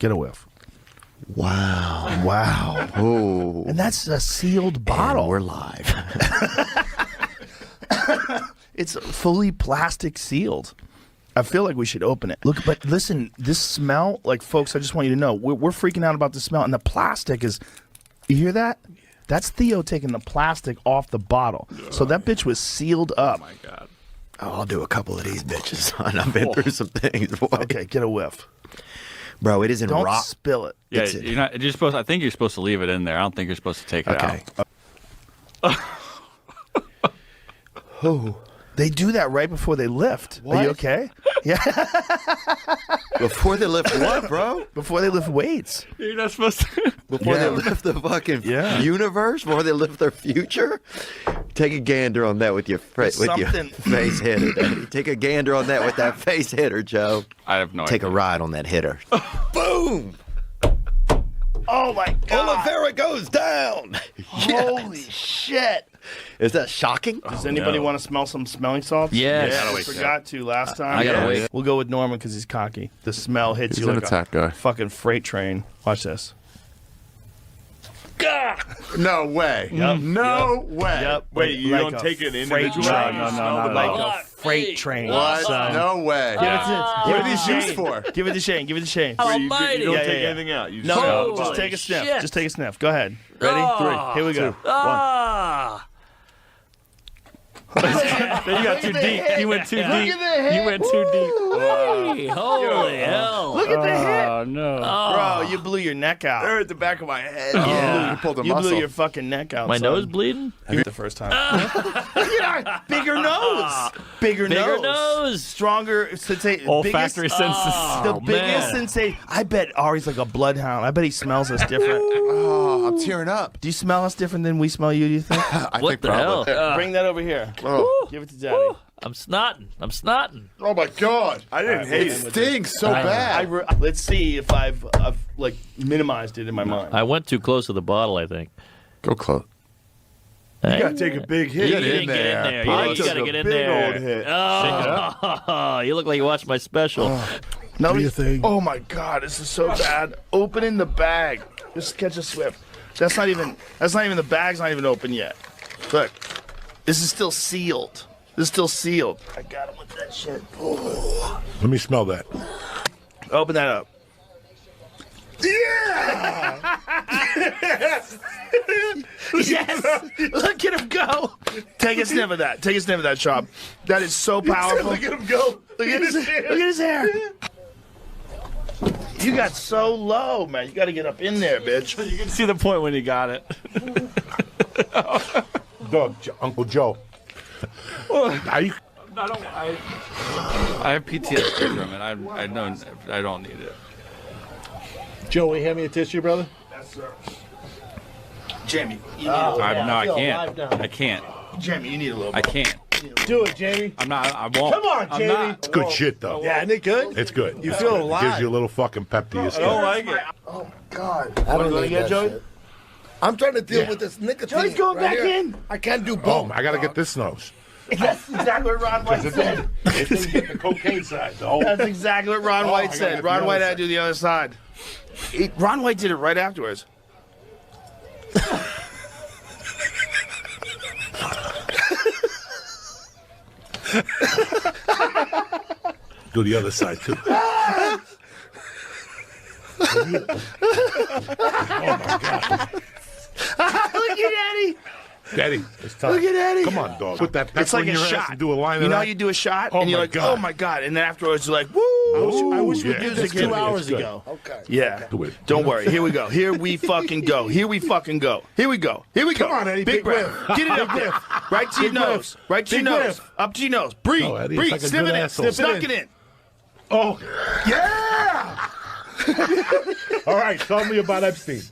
Get a whiff. Wow. Wow. Oh. And that's a sealed bottle. And we're live. It's fully plastic sealed. I feel like we should open it. Look, but listen, this smell, like, folks, I just want you to know, we're freaking out about the smell, and the plastic is, you hear that? That's Theo taking the plastic off the bottle. So that bitch was sealed up. Oh, my God. Oh, I'll do a couple of these bitches, son. I've been through some things, boy. Okay, get a whiff. Bro, it isn't Don't rock. spill it. Yeah, you're not. You're supposed. I think you're supposed to leave it in there. I don't think you're supposed to take it out. Oh, they do that right before they lift. What? Are you okay? Yeah. Before they lift what, bro? Before they lift weights. You're not supposed to. Before they lift the fucking universe? Before they lift their future? Take a gander on that with your face hitter, Daddy. Take a gander on that with that face hitter, Joe. I have no idea. Take a ride on that hitter. Boom! Oh, my God. Oliveira goes down. Holy shit. Is that shocking? Does anybody want to smell some smelling salts? Yes. I forgot to last time. I gotta wait. We'll go with Norman because he's cocky. The smell hits He's you an like attack a guy. fucking freight train. Watch this. No way. Yep. No way. Yep. Wait, you Like don't a take it freight individually? train. You smell the Like bottle? a freight train. What? son. No way. Give it to, What are these used for? Give it to Shane. Give it to Shane. Wait, you Almighty. don't Yeah, take yeah. anything out. You No, just smell the just bottle. take a sniff. shit. Just take a sniff. Go ahead. Ready? Oh. 3. Here we go. Ah. You got too deep. You went too deep. You went too deep. Hey, holy hell. Look at the hit. Oh no. Bro, you blew your neck out. They're at the back of my head. Yeah. You pulled a You muscle. blew your fucking neck out. My son. nose bleeding? The first time. Look at our bigger nose. Bigger nose. Stronger sensation. Olfactory senses. The biggest man. sensation. I bet Ari's like a bloodhound. I bet he smells us different. Oh, I'm tearing up. Do you smell us different than we smell you, do you think? I What think the probably. hell? Bring that over here. Oh. Give it to Daddy. I'm snotting. I'm snotting. Oh my God! I didn't hate it. it. Stinks so bad. Let's see if I've like minimized it in my mind. I went too close to the bottle, I think. Go close. Hey. You gotta take a big hit. You didn't get in there. I You took gotta a get in big there. old hit. Oh, you look like you watched my special. No, oh my God, this is so bad. Opening the bag. Just catch a swift. That's not even the bag's not even open yet. Look, this is still sealed. This is still sealed. I got him with that shit. Oh. Let me smell that. Open that up. Yeah! Yes! Look at him go. Take a sniff of that. Take a sniff of that, Chop. That is so powerful. Look at him go. Look at his hair. You got so low, man. You got to get up in there, bitch. You can see the point when you got it. Dog, Uncle Joe. I have PTSD from it. I don't need it. Joey, hand me a tissue, brother. Yes, sir. Jamie, you need a little. I can't. I can't. Jamie, you need a little. I can't. Do it, Jamie. I'm not. I won't. Come on, I'm Jamie. not. It's good shit, though. Yeah, isn't it good? It's good. You feel alive. Gives you a little fucking pep to your I step. don't like it. Oh God. I don't Wanna need get that Joey? shit. I'm trying to deal with this nicotine. Joey's going right back here. in. I can't do Oh, both. I gotta get this nose. That's exactly what Ron White said. It didn't get the cocaine side, though. That's exactly what Ron White I gotta said. get Ron the White other had to do the other side. Ron White did it right afterwards. Do the other side, too. Oh, my God. Look at Eddie. Daddy, it's time. Look at Eddie. Come on, dog. Put that It's like in a your ass shot. and do a line You of know that. how you do a shot Oh, and you're my like, God. oh my God, and then afterwards you're like, woo. I wish we Yeah. did this Music 2 hours ago. Okay. Yeah. Do it. Don't worry. Here we go. Here we fucking go. Here we fucking go. Here we go. Here we go. Come on, Eddie. Big Big breath. whiff. Get it up there. Right to your Big nose. whiff. Right to your Big nose. whiff. Up to your nose. Breathe. Oh, Eddie, Breathe. it's like a Sniff good it in. asshole. Snuck it in. Oh, Yeah. all right. Tell me about Epstein.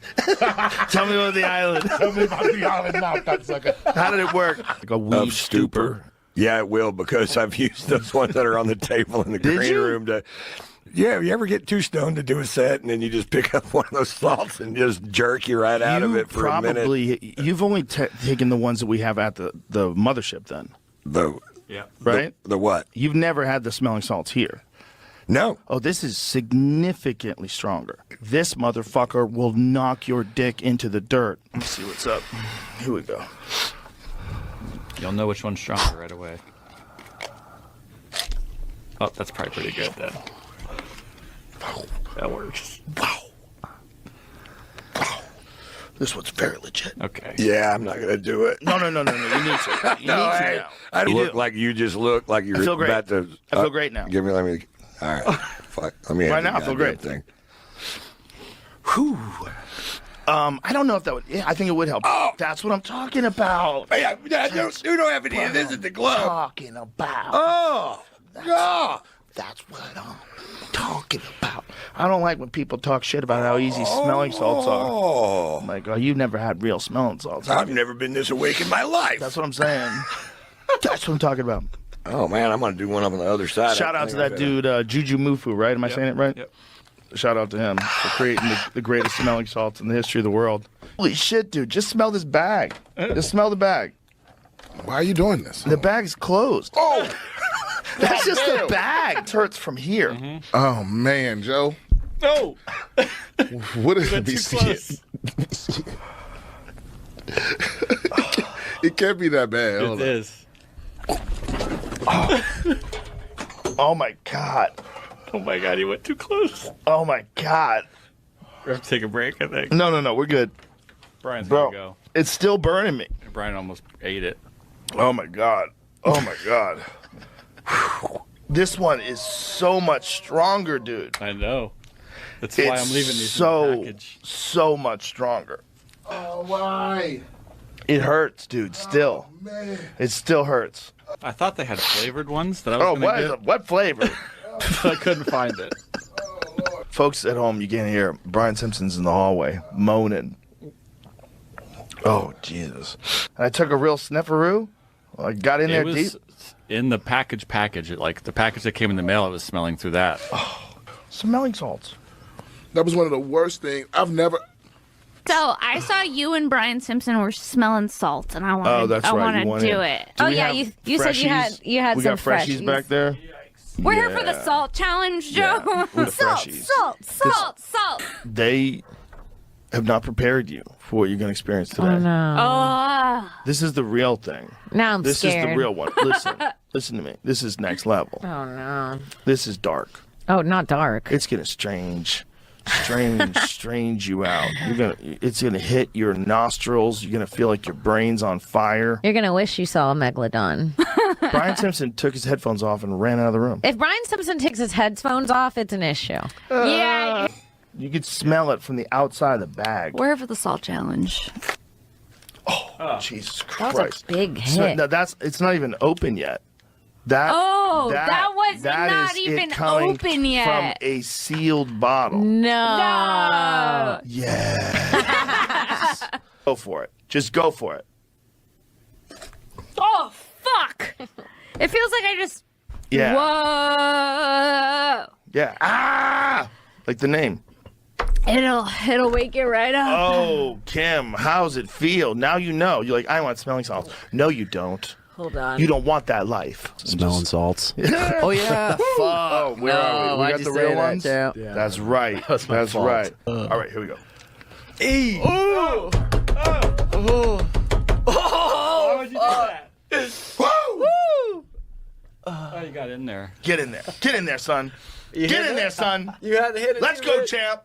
Tell me about the island. Tell me about the island now, cocksucker. How did it work? Like a weed Of stupor. Yeah, it will, because I've used those ones that are on the table in the Did green you? room to. Yeah, you ever get too stoned to do a set, and then you just pick up one of those salts and just jerk you right out of it for a minute? You've only taken the ones that we have at the mothership then, Yeah. right? The what? You've never had the smelling salts here. No. Oh, this is significantly stronger. This motherfucker will knock your dick into the dirt. Let's see what's up. Here we go. You'll know which one's stronger right away. Oh, that's probably pretty good then. That works. Wow. This one's very legit. Okay. Yeah, I'm not gonna do it. No. You need to. You need to now. I You look do. like you just look like you're I feel great. about to. I feel great now. Let me. All right. Fuck. Let me. Right have now, the I feel goddamn great. Thing. Whew. I don't know if that would. Yeah, I think it would help. Oh. That's what I'm talking about. Yeah, you don't have any of this at the glove. Talking about. Oh. Yeah. That's what I'm talking about. I don't like when people talk shit about how easy smelling salts are. Oh. I'm like, oh, you've never had real smelling salts. I've never been this awake in my life. That's what I'm saying. That's what I'm talking about. Oh man, I'm gonna do one up on the other side. Shout out to that dude, Juju Mufu, right? Am I saying it right? Yep. Shout out to him for creating the greatest smelling salts in the history of the world. Holy shit, dude. Just smell this bag. Just smell the bag. Why are you doing this? The bag's closed. Oh, That's just the bag. It hurts from here. oh man, Joe. No. What is Too close. It can't be that bad. It Hold on. is. Oh my God. Oh my God, he went too close. Oh my God. We have to take a break, I think. No. We're good. Brian's Bro, gonna go. it's still burning me. Brian almost ate it. Oh my God. Oh my God. This one is so much stronger, dude. I know. That's why I'm leaving these in the package. so much stronger. Oh, why? It hurts, dude, still. Man. It still hurts. I thought they had flavored ones that I was Oh, gonna get, what flavor? but I couldn't find it. Folks at home, you can't hear Brian Simpson's in the hallway moaning. Oh, Jesus. And I took a real snifferoo. I got in there It was deep. in the package. Like the package that came in the mail, I was smelling through that. Smelling salts. That was one of the worst things. I've never. So I saw you and Brian Simpson were smelling salt, and I wanted, Oh, that's I right. want You to wanted- do it. Do Oh we yeah, have you said you had freshies? We some got freshies back there. We're here for the Yeah. salt challenge, Yeah, Joe. with the Salt, freshies. salt. They have not prepared you for what you're going to experience today. Oh no. Oh, This is the real thing. Now I'm This scared. is the real one. Listen to me. This is next level. Oh no. This is dark. Oh, not dark. It's gonna strange you out. It's gonna hit your nostrils. You're gonna feel like your brain's on fire. You're gonna wish you saw a megalodon. Brian Simpson took his headphones off and ran out of the room. If Brian Simpson takes his headphones off, it's an issue. yeah. You could smell it from the outside of the bag. We're here for the salt challenge. Jesus That was Christ! a big So, hit. no, it's not even open yet. That was not is it even coming open yet. from a sealed bottle. No. Yes. Go for it. Just go for it. Oh fuck! It feels like I just. Yeah. Whoa! Yeah. Ah! Like the name. It'll wake you right up. Oh, Kim, how's it feel? Now you know. You're like, I want smelling salts. No, you don't. Hold on. You don't want that life. Smelling salts. Oh, yeah. Oh, where are we? We got the real ones? Yeah. That's right. That's fault. right. All right, here we go. Why would you do that? Oh, you got in there. Get in there. Get in there, son. Get in there, son. You had to hit it. Let's go, champ.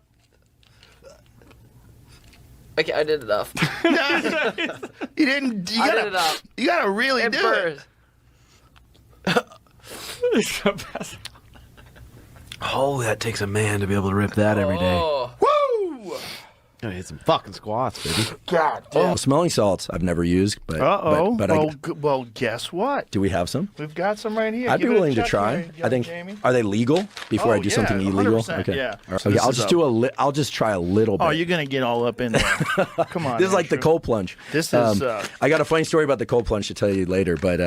Okay, I did enough. You didn't. You I gotta, did it up. You gotta really It do burns. Oh, that takes a man to be able to rip that every day. Oh, it. Woo! Gotta hit some fucking squats, baby. God damn. Oh, smelling salts I've never used, but Uh-oh. but Well, guess what? do we have some? We've got some right here. I'd be Give it a willing to check, try. right, I think. Jamie. Are they legal before I do yeah, something illegal? 100%, Okay. yeah. All right. So Okay. this I'll is just a- I'll just try a little bit. Oh, you're gonna get all up in there. Come on. This is like the Andrew. cold plunge. This is. I got a funny story about the cold plunge to tell you later, but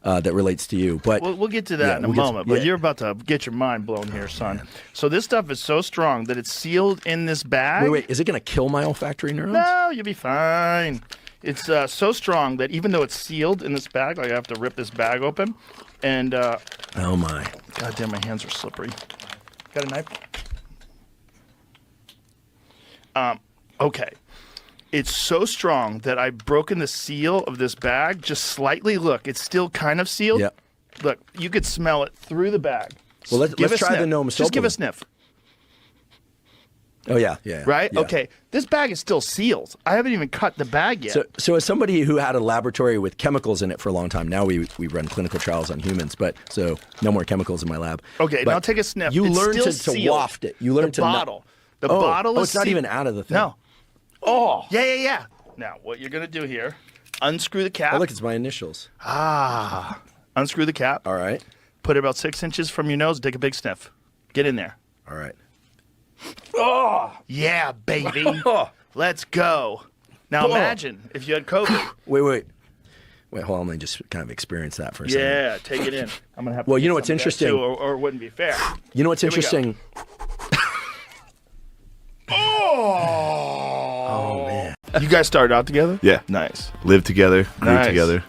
that relates to you. But We'll get to that Yeah, in a we'll get to- moment, but yeah. you're about to get your mind blown here, son. So this stuff is so strong that it's sealed in this bag. wait, is it going to kill my olfactory neurons? No, you'll be fine. It's so strong that even though it's sealed in this bag, like I have to rip this bag open, and Oh my! goddamn, my hands are slippery. Got a knife? Okay. It's so strong that I've broken the seal of this bag just slightly. Look, it's still kind of sealed. Yep. Look, you could smell it through the bag. Well, let's try sniff. the gnome Just give a sniff. Oh, yeah. Right? Yeah. Okay. This bag is still sealed. I haven't even cut the bag yet. So as somebody who had a laboratory with chemicals in it for a long time, now we run clinical trials on humans, but so no more chemicals in my lab. Okay, But now take a sniff. You It's learn still to sealed. waft it. You learn the to bottle. The oh, bottle is it's not sealed. even out of the thing. No. Oh. Yeah. Now, what you're going to do here, unscrew the cap. Oh, look, it's my initials. Unscrew the cap. All right. Put it about 6 inches from your nose. Take a big sniff. Get in there. All right. Oh, yeah, baby. Let's go. Now imagine if you had COVID. Wait, hold on. Let me just kind of experience that for a second. Yeah, take it in. I'm going to have to Well, get you know what's some of that interesting? too, or it wouldn't be fair. You know what's Here we go. interesting? Oh, man. You guys started out together? Yeah. Nice. Lived together, grew Nice. together.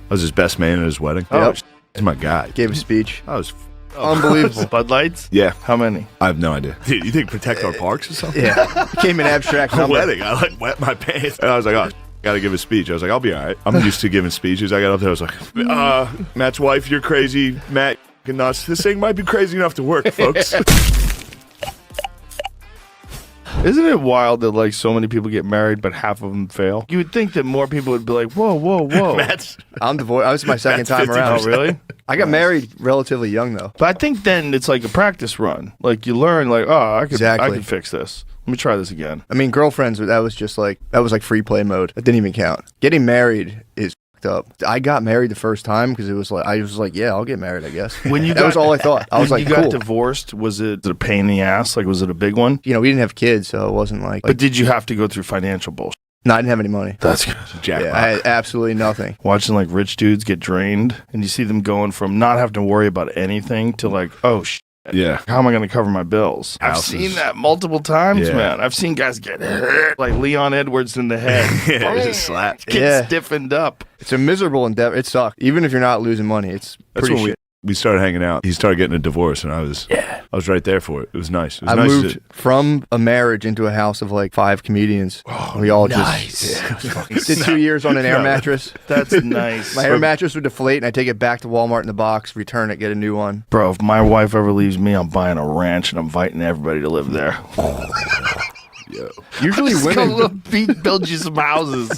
I was his best man at his wedding. Oh, He's my guy. Gave a speech. I was unbelievable. Bud Lights? Yeah. How many? I have no idea. Dude, you think protect our parks or something? Yeah. Became an abstract A number. wedding. I like wet my pants. And I was like, oh, gotta give a speech. I was like, I'll be all right. I'm used to giving speeches. I got up there. I was like, Matt's wife, you're crazy. Matt, you're nuts. This thing might be crazy enough to work, folks. Isn't it wild that like so many people get married, but half of them fail? You would think that more people would be like, whoa. I'm divorced. This is my second time around. Oh, really? I got married relatively young, though. But I think then it's like a practice run. Like you learn, like, oh, I Exactly. could fix this. Let me try this again. I mean, girlfriends, that was like free play mode. That didn't even count. Getting married is fucked up. I got married the first time because I was like, yeah, I'll get married, I guess. That was all I thought. I was when like, you cool. got divorced, was it a pain in the ass? Like, was it a big one? You know, we didn't have kids, so it wasn't like. But did you have to go through financial bullshit? No, I didn't have any money. That's good. Jackpot. Yeah, I had absolutely nothing. Watching like rich dudes get drained, and you see them going from not having to worry about anything to like, oh shit. Yeah. How am I going to cover my bills? Houses. I've seen that multiple times, Yeah. man. I've seen guys get hit, like Leon Edwards in the head. Yeah, just slap. Get stiffened up. It's a miserable endeavor. It sucked. Even if you're not losing money, it's That's pretty when shit. we started hanging out. He started getting a divorce, and I was right there for it. It was nice. It was I nice moved from a marriage into a house of like 5 comedians. We all just did 2 years on an air mattress. That's nice. My air mattress would deflate, and I take it back to Walmart in the box, return it, get a new one. Bro, if my wife ever leaves me, I'm buying a ranch and I'm inviting everybody to live there. Usually women build you some houses.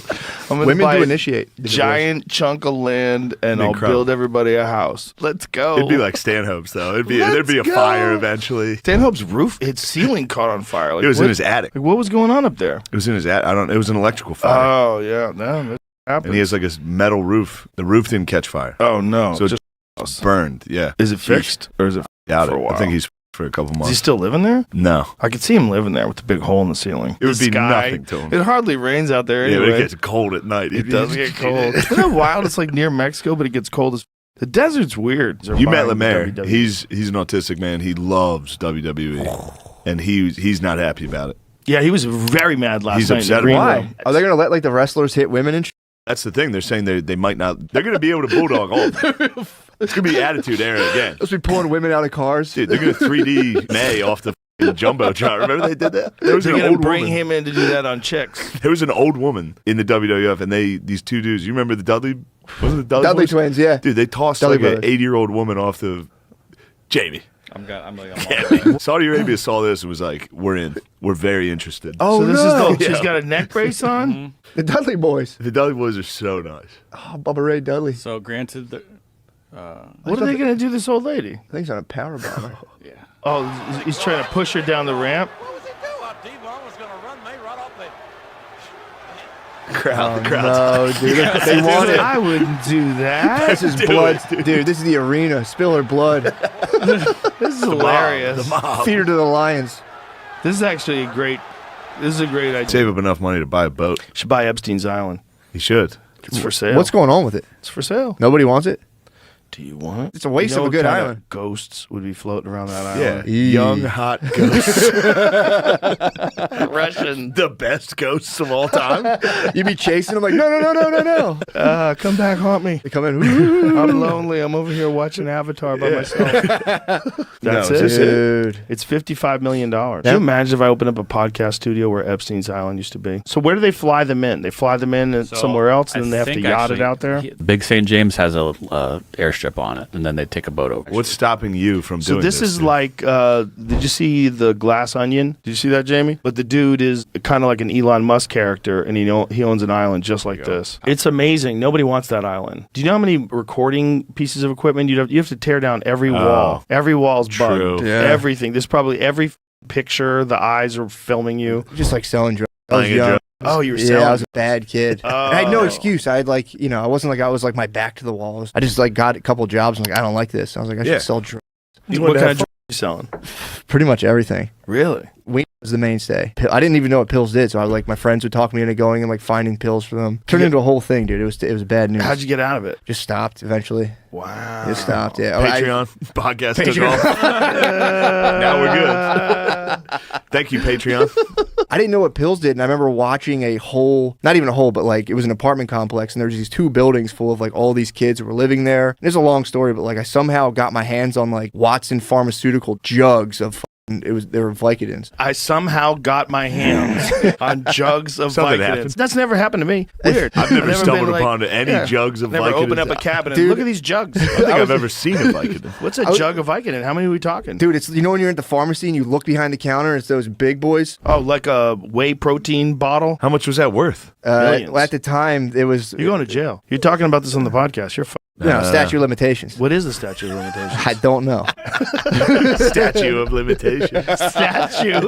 I'm gonna women buy do a initiate the giant chunk of land and I'll Incredible. build everybody a house. Let's go. It'd be like Stanhope's, though. There'd be a fire eventually. Stanhope's roof, its ceiling caught on fire. Like, It was in what- his attic. Like, what was going on up there? It was in his attic. It was an electrical fire. Oh yeah, no, that happened. And he has like a metal roof. The roof didn't catch fire. Oh no, So it just burned. Yeah. is it fixed or is it Doubt for it. a while? I think he's for a couple Is months. he still living there? No. I could see him living there with the big hole in the ceiling. It would The be sky. nothing to him. It hardly rains out there Yeah, anyway. but it gets cold at night. It does get cold. Isn't that wild? It's like near Mexico, but it gets cold as. The desert's weird. They're You met buying Lemaire. WWE. He's an autistic man. He loves WWE, and he's not happy about it. Yeah, he was very mad last He's night. upset in the green about it. room. Are they going to let like the wrestlers hit women and That's the thing. They're saying they might not. They're going to be able to bulldog all of them. It's going to be Attitude Era again. Let's be pulling women out of cars? Dude, they're going to 3D May off the Jumbotron. Remember they did that? There was They're an going to old bring woman. him in to do that on chicks. There was an old woman in the WWF, and these two dudes. You remember the Dudley? Wasn't it Dudley? Dudley boys? twins, yeah. Dude, they tossed Dudley like an brothers. 80-year-old woman off the. Jamie. I'm like, Saudi Arabia saw this and was like, "We're in. We're very interested." Oh, So this no. is she's got a neck brace on. The Dudley boys. The Dudley boys are so nice. Oh, Bubba Ray Dudley. so granted, What are they going to do to this old lady? I think he's on a power bomber. Oh, he's trying to push her down the ramp. Crowd. The crowd. No, dude. They want it. I wouldn't do that. This is blood. Dude, this is the arena. Spill her blood. This is hilarious. The mob. Feed her to the lions. This is actually a great. This is a great idea. Save up enough money to buy a boat. Should buy Epstein's Island. He should. It's for sale. What's going on with it? It's for sale. Nobody wants it? Do you want it? It's a waste You know of a good what kind island. Ghosts would be floating around that Yeah. island. Young, hot ghosts. Russian imagine the best ghosts of all time. You'd be chasing them like, no. Come back, haunt me. They come in. I'm lonely. I'm over here watching Avatar by myself. That's No, it, Dude. It's $55 million. Can you imagine if I opened up a podcast studio where Epstein's Island used to be? So where do they fly them in? They fly them in somewhere else, and then they have to yacht it out there? Big St. James has a airstrip on it, and then they take a boat over. What's stopping you from doing this? So this is like, did you see the Glass Onion? Did you see that, Jamie? But the dude is kind of like an Elon Musk character, and he owns an island just like this. It's amazing. Nobody wants that island. Do you know how many recording pieces of equipment you have to tear down every wall? Every wall's bugged. True. Yeah. Everything. There's probably every picture. The eyes are filming you. Just like selling drugs. I was Playing a young. drug. Oh, you were selling. Yeah, I was a bad kid. I had no Oh. excuse. I had I wasn't like I was like my back to the walls. I just like got a couple jobs. I'm like, I don't like this. I was like, I should sell drugs. What kind of drugs are you selling? Pretty much everything. Really? Weed was the mainstay. I didn't even know what pills did, so I was like, my friends would talk me into going and like finding pills for them. Turned into a whole thing, dude. It was bad news. How'd you get out of it? Just stopped eventually. Wow. Just stopped. Yeah. Patreon podcast took off. Now we're good. Thank you, Patreon. I didn't know what pills did, and I remember watching not even a hole, but like it was an apartment complex, and there was these 2 buildings full of like all these kids who were living there. And it's a long story, but like I somehow got my hands on like Watson Pharmaceutical jugs of they were Vicodins. I somehow got my hands on jugs of Something Vicodins. happened. That's never happened to me. Weird. I've never stumbled been, like, upon any jugs of never Vicodins. opened up a cabinet. Dude. Look at these jugs. I don't think I've ever seen a Vicodin. What's a jug of Vicodin? How many are we talking? Dude, it's when you're at the pharmacy and you look behind the counter, it's those big boys. Oh, like a whey protein bottle? How much was that worth? Millions. At the time, it was You're going to jail. You're talking about this on the podcast. You're statute of limitations. What is the statute of limitations? I don't know. Statue of limitations. Statue of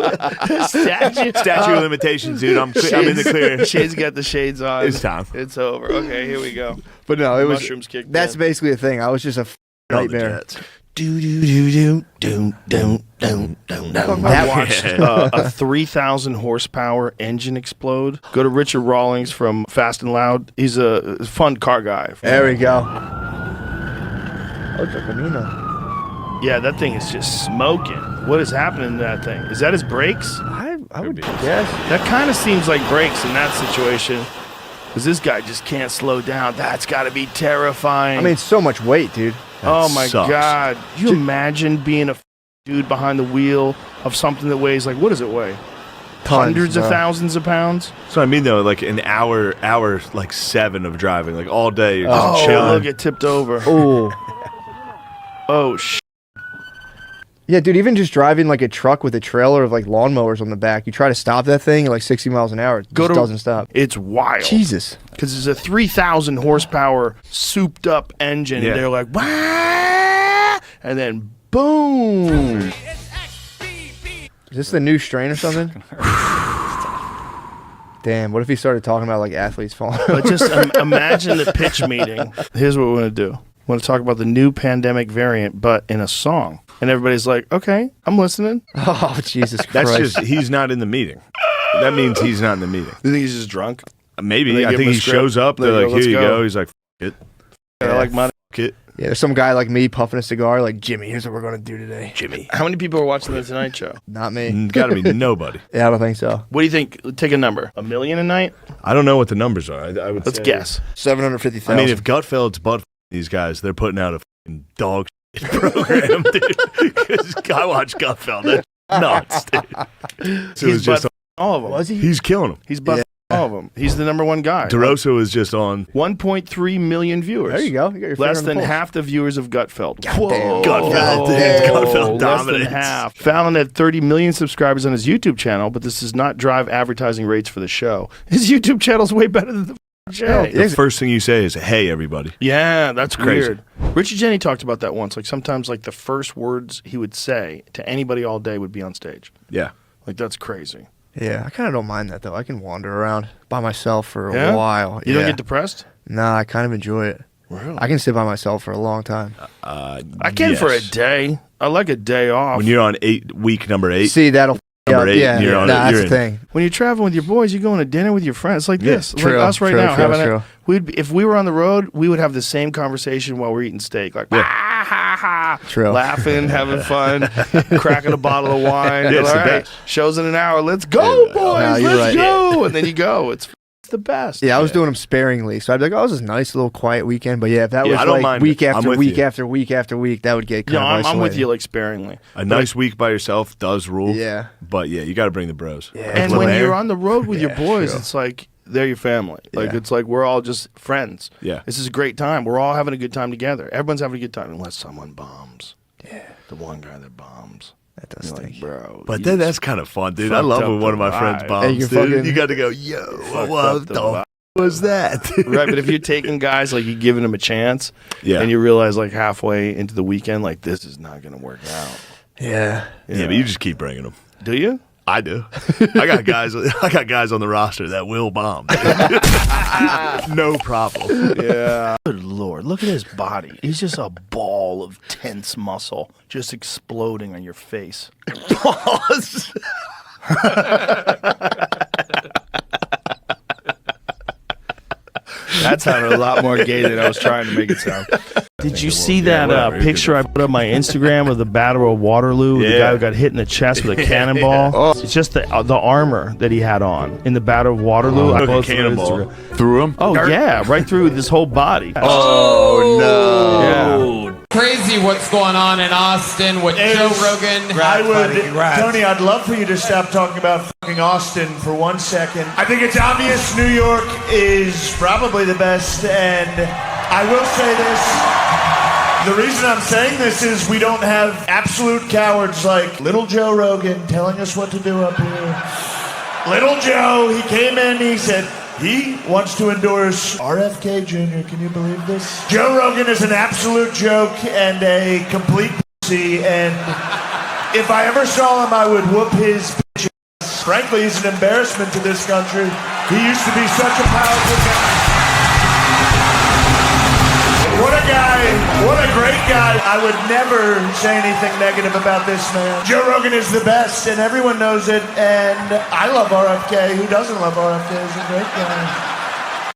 limitations, dude. I'm in the clear. Shane's got the shades on. It's time. It's over. Okay, here we go. But no, it was Mushrooms kicked that's in. basically the thing. I was just a nightmare. I watched a 3,000 horsepower engine explode. Go to Richard Rawlings from Fast and Loud. He's a fun car guy. There we go. Ocho Camino. Yeah, that thing is just smoking. What is happening to that thing? Is that his brakes? I would guess. That kind of seems like brakes in that situation. Because this guy just can't slow down. That's got to be terrifying. I mean, it's so much weight, dude. Oh my sucks. God. You imagine being a dude behind the wheel of something that weighs, like, what does it weigh? Hundreds of thousands of pounds? So I mean, though, like an hour, like 7 of driving, like all day, you're just chilling. Look, it tipped over. Oh, yeah, dude, even just driving like a truck with a trailer of like lawnmowers on the back, you try to stop that thing at like 60 miles an hour, it just doesn't stop. It's wild. Jesus. Because it's a 3,000 horsepower souped up engine. Yeah. And they're like, wah! And then boom. Is this the new strain or something? Damn, what if he started talking about like athletes falling But just imagine the pitch meeting. Here's what we're going to do. I want to talk about the new pandemic variant, but in a song. And everybody's like, okay, I'm listening. Oh, Jesus Christ. That's just, he's not in the meeting. That means he's not in the meeting. You think he's just drunk? Maybe. I give think him a he script. shows up, There they're you like, go, here you let's go. go. He's like, F it. I like money. F it. Yeah, there's some guy like me puffing a cigar like, Jimmy, here's what we're going to do today. Jimmy. How many people are watching the Tonight Show? Not me. Got to be nobody. Yeah, I don't think so. What do you think? Take a number. 1 million a night? I don't know what the numbers are. I would Let's say, guess. 750,000. I mean, if Gutfeld's butt these guys, they're putting out a fucking dog shit program, dude. Because I watch Gutfeld. That's nuts, dude. So He's it's just butt all of them. Was he? he's killing them. He's butt all of them. He's the number one guy. Derosa was just on 1.3 million viewers. There you go. You got your finger Less on the than pulse. half the viewers of Gutfeld. Goddamn. Gutfeld. Gutfeld Less than dominates. half. Fallon had 30 million subscribers on his YouTube channel, but this does not drive advertising rates for the show. His YouTube channel's way better than the show. The first thing you say is, hey, everybody. Yeah, that's Crazy. weird. Richie Jenny talked about that once. Like sometimes like the first words he would say to anybody all day would be on stage. Yeah. Like that's crazy. Yeah, I kind of don't mind that though. I can wander around by myself for Yeah? a while. You don't get depressed? Nah, I kind of enjoy it. Really? I can sit by myself for a long time. I can for a day. I like a day off. When you're on week number 8. See, that'll number 8. Yeah, and you're on it. that's You're the in. thing. When you're traveling with your boys, you go on a dinner with your friends like this. True, like us right true, now. true. If we were on the road, we would have the same conversation while we're eating steak. Like, ha, ha, ha. True. Laughing, having fun, cracking a bottle of wine. Yeah, it's All the right, best. show's in an hour. Let's go, boys. No, you're Let's right. go. And then you go. It's the best. Yeah, I was doing them sparingly, so I'd be like, "Oh, this is a nice little quiet weekend." But yeah, if that Yeah, was I don't like mind week it. I'm after with week you. after week after week, that would get kind No, of I'm with isolating. you like sparingly. A nice week by yourself does rule. Yeah. But yeah, you got to bring the bros. Yeah. And when you're on the road with your boys, true. it's like they're your family. Like Yeah. it's like we're all just friends. Yeah. This is a great time. We're all having a good time together. Everyone's having a good time unless someone bombs. Yeah. The one guy that bombs. That does You're stink. like, bro. But you then just that's kind of fun, dude. I fucked love up when one of my the friends vibe. bombs, you dude. fucking- You got to go, yo, fucked what up the the vibe. was that? Right, but if you're taking guys, like you're giving them a chance, Yeah. and you realize like halfway into the weekend, like this is not going to work out. Yeah. Yeah, but you just keep bringing them. Do you? I do. I got guys on the roster that will bomb. No problem. Yeah. Good Lord, look at his body. He's just a ball of tense muscle just exploding on your face. Pause. That sounded a lot more gay than I was trying to make it sound. Did you see that whatever. picture I put on my Instagram of the Battle of Waterloo? The Yeah. guy who got hit in the chest with a cannonball. It's just the armor that he had on in the Battle of Waterloo. I Took a posted it on cannonball Instagram. through him. Oh yeah, right through his whole body. Oh no. Yeah. Crazy what's going on in Austin with Joe Rogan. I would, Tony, I'd love for you to stop talking about fucking Austin for 1 second. I think it's obvious New York is probably the best, and I will say this. The reason I'm saying this is we don't have absolute cowards like Little Joe Rogan telling us what to do up here. Little Joe, he came in, he said, he wants to endorse RFK Jr. Can you believe this? Joe Rogan is an absolute joke and a complete pussy, and if I ever saw him, I would whoop his bitch ass. Frankly, he's an embarrassment to this country. He used to be such a powerful guy. What a guy, what a great guy. I would never say anything negative about this man. Joe Rogan is the best, and everyone knows it, and I love RFK. Who doesn't love RFK? He's a great guy.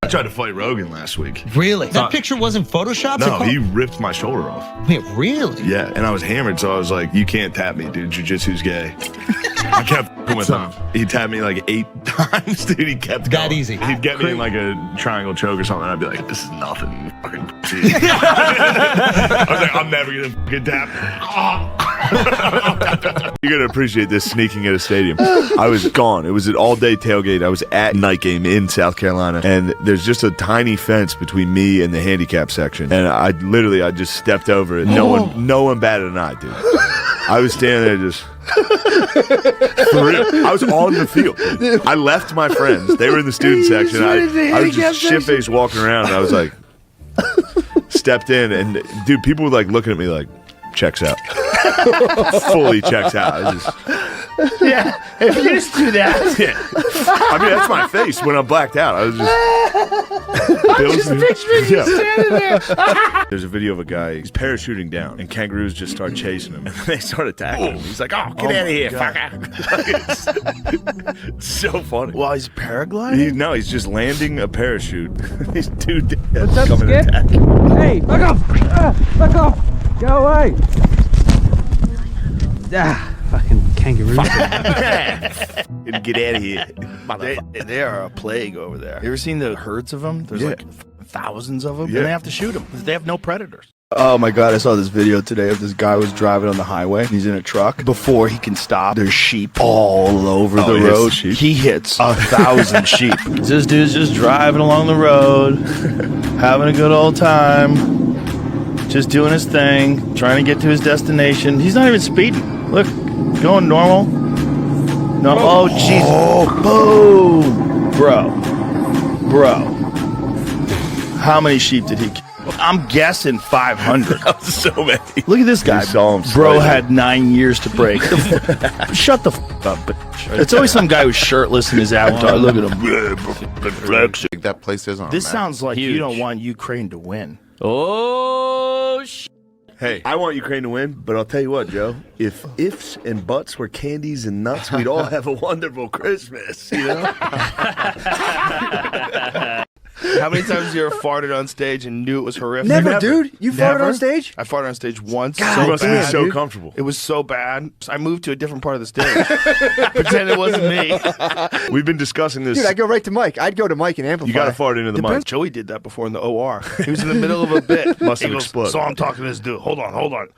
I tried to fight Rogan last week. Really? That picture wasn't photoshopped? No, he ripped my shoulder off. Wait, really? Yeah, and I was hammered, so I was like, you can't tap me, dude. Jiu-jitsu's gay. I kept f***ing with him. He tapped me like 8 times, dude. He kept going. That easy. He'd get me in like a triangle choke or something, and I'd be like, this is nothing. Fucking pussy. I was like, I'm never going to fucking tap. You're going to appreciate this sneaking at a stadium. I was gone. It was an all-day tailgate. I was at night game in South Carolina, and there's just a tiny fence between me and the handicap section. And I just stepped over it. No one batted an eye, dude. I was standing there just... For real. I was on the field. Dude. I left my friends. They were in the student section. I was just shit-faced walking around, and I was like... stepped in, and dude, people were like looking at me like, checks out. Fully checks out. I just... Yeah, if you just do that. Yeah. I mean, that's my face when I'm blacked out. I was just... I'm just picturing you standing there. There's a video of a guy, he's parachuting down, and kangaroos just start chasing him. And they start attacking him. He's like, oh, get out of here, fucker. It's so funny. Well, he's paragliding? He's just landing a parachute. These two dads What's up, coming to Skip? attack him. Hey, back off! Back off! Go away! Fucking kangaroo. Get out of here. They are a plague over there. You ever seen the herds of them? There's like thousands of them, Yeah. and they have to shoot them because they have no predators. Oh my God, I saw this video today of this guy was driving on the highway. He's in a truck. Before he can stop, there's sheep all over the he hits road. the sheep? He hits 1,000 sheep. This dude's just driving along the road, having a good old time, just doing his thing, trying to get to his destination. He's not even speeding. Look, going normal. No, oh jeez. Oh, boom. Bro. How many sheep did he kill? I'm guessing 500. So many. Look at this guy. You saw him Bro slicing. had 9 years to break. Shut the f up, bitch. It's always some guy who's shirtless in his avatar. Look at him. That place is on. This sounds like you don't want Ukraine to win. Oh, shit. Hey, I want Ukraine to win, but I'll tell you what, Joe. If ifs and buts were candies and nuts, we'd all have a wonderful Christmas, you know? How many times have you ever farted on stage and knew it was horrific? Never, dude. You farted on stage? I farted on stage once. God, you must be so comfortable. It was so bad. I moved to a different part of the stage. Pretend it wasn't me. We've been discussing this. Dude, I go right to Mike. I'd go to Mike and amplify. You got to fart into the mic. Joey did that before in the OR. He was in the middle of a bit. Must have He goes, exploded. So I'm talking to this dude. Hold on.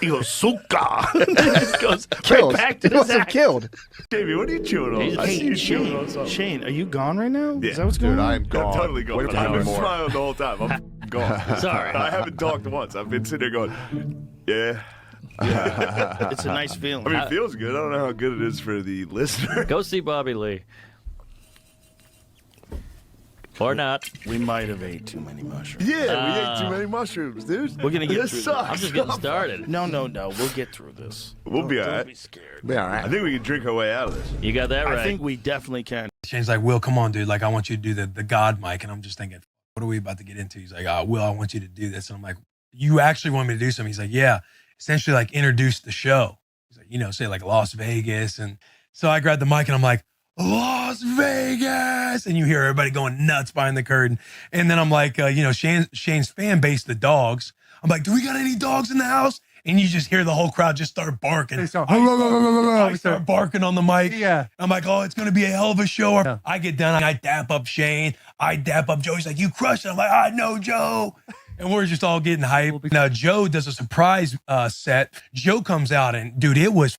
He goes, Suka. He just goes Killed. right back to He must his have killed. Davey, what are you chewing on? I see you chewing on something. Shane, are you gone right now? Yeah. Is that what's going on? I'm totally gone. Wait for I've been more. smiling the whole time. I'm gone. Sorry. I haven't talked once. I've been sitting there going, yeah. It's a nice feeling. I mean, it feels good. I don't know how good it is for the listener. Go see Bobby Lee. Or not. We might have ate too many mushrooms. Yeah, we ate too many mushrooms, dude. We're gonna get this through sucks. this. I'm just getting started. No. We'll get through this. We'll be all Don't right. be scared. Be all right. I think we can drink our way out of this. You got that right. I think we definitely can. Shane's like, Will, come on, dude. Like, I want you to do the God mic. And I'm just thinking, what are we about to get into? He's like, Will, I want you to do this. And I'm like, you actually want me to do something? He's like, yeah. Essentially, like, introduce the show. He's like, say like Las Vegas. And so I grabbed the mic and I'm like, Las Vegas. And you hear everybody going nuts behind the curtain. And then I'm like, Shane's fan base, the dogs. I'm like, do we got any dogs in the house? And you just hear the whole crowd just start barking. I start barking on the mic. Yeah. I'm like, oh, it's going to be a hell of a show. Yeah. I get done. I dap up Shane. I dap up Joe. He's like, you crushed it. I'm like, I know, Joe. And we're just all getting hyped. Now, Joe does a surprise set. Joe comes out and, dude, it was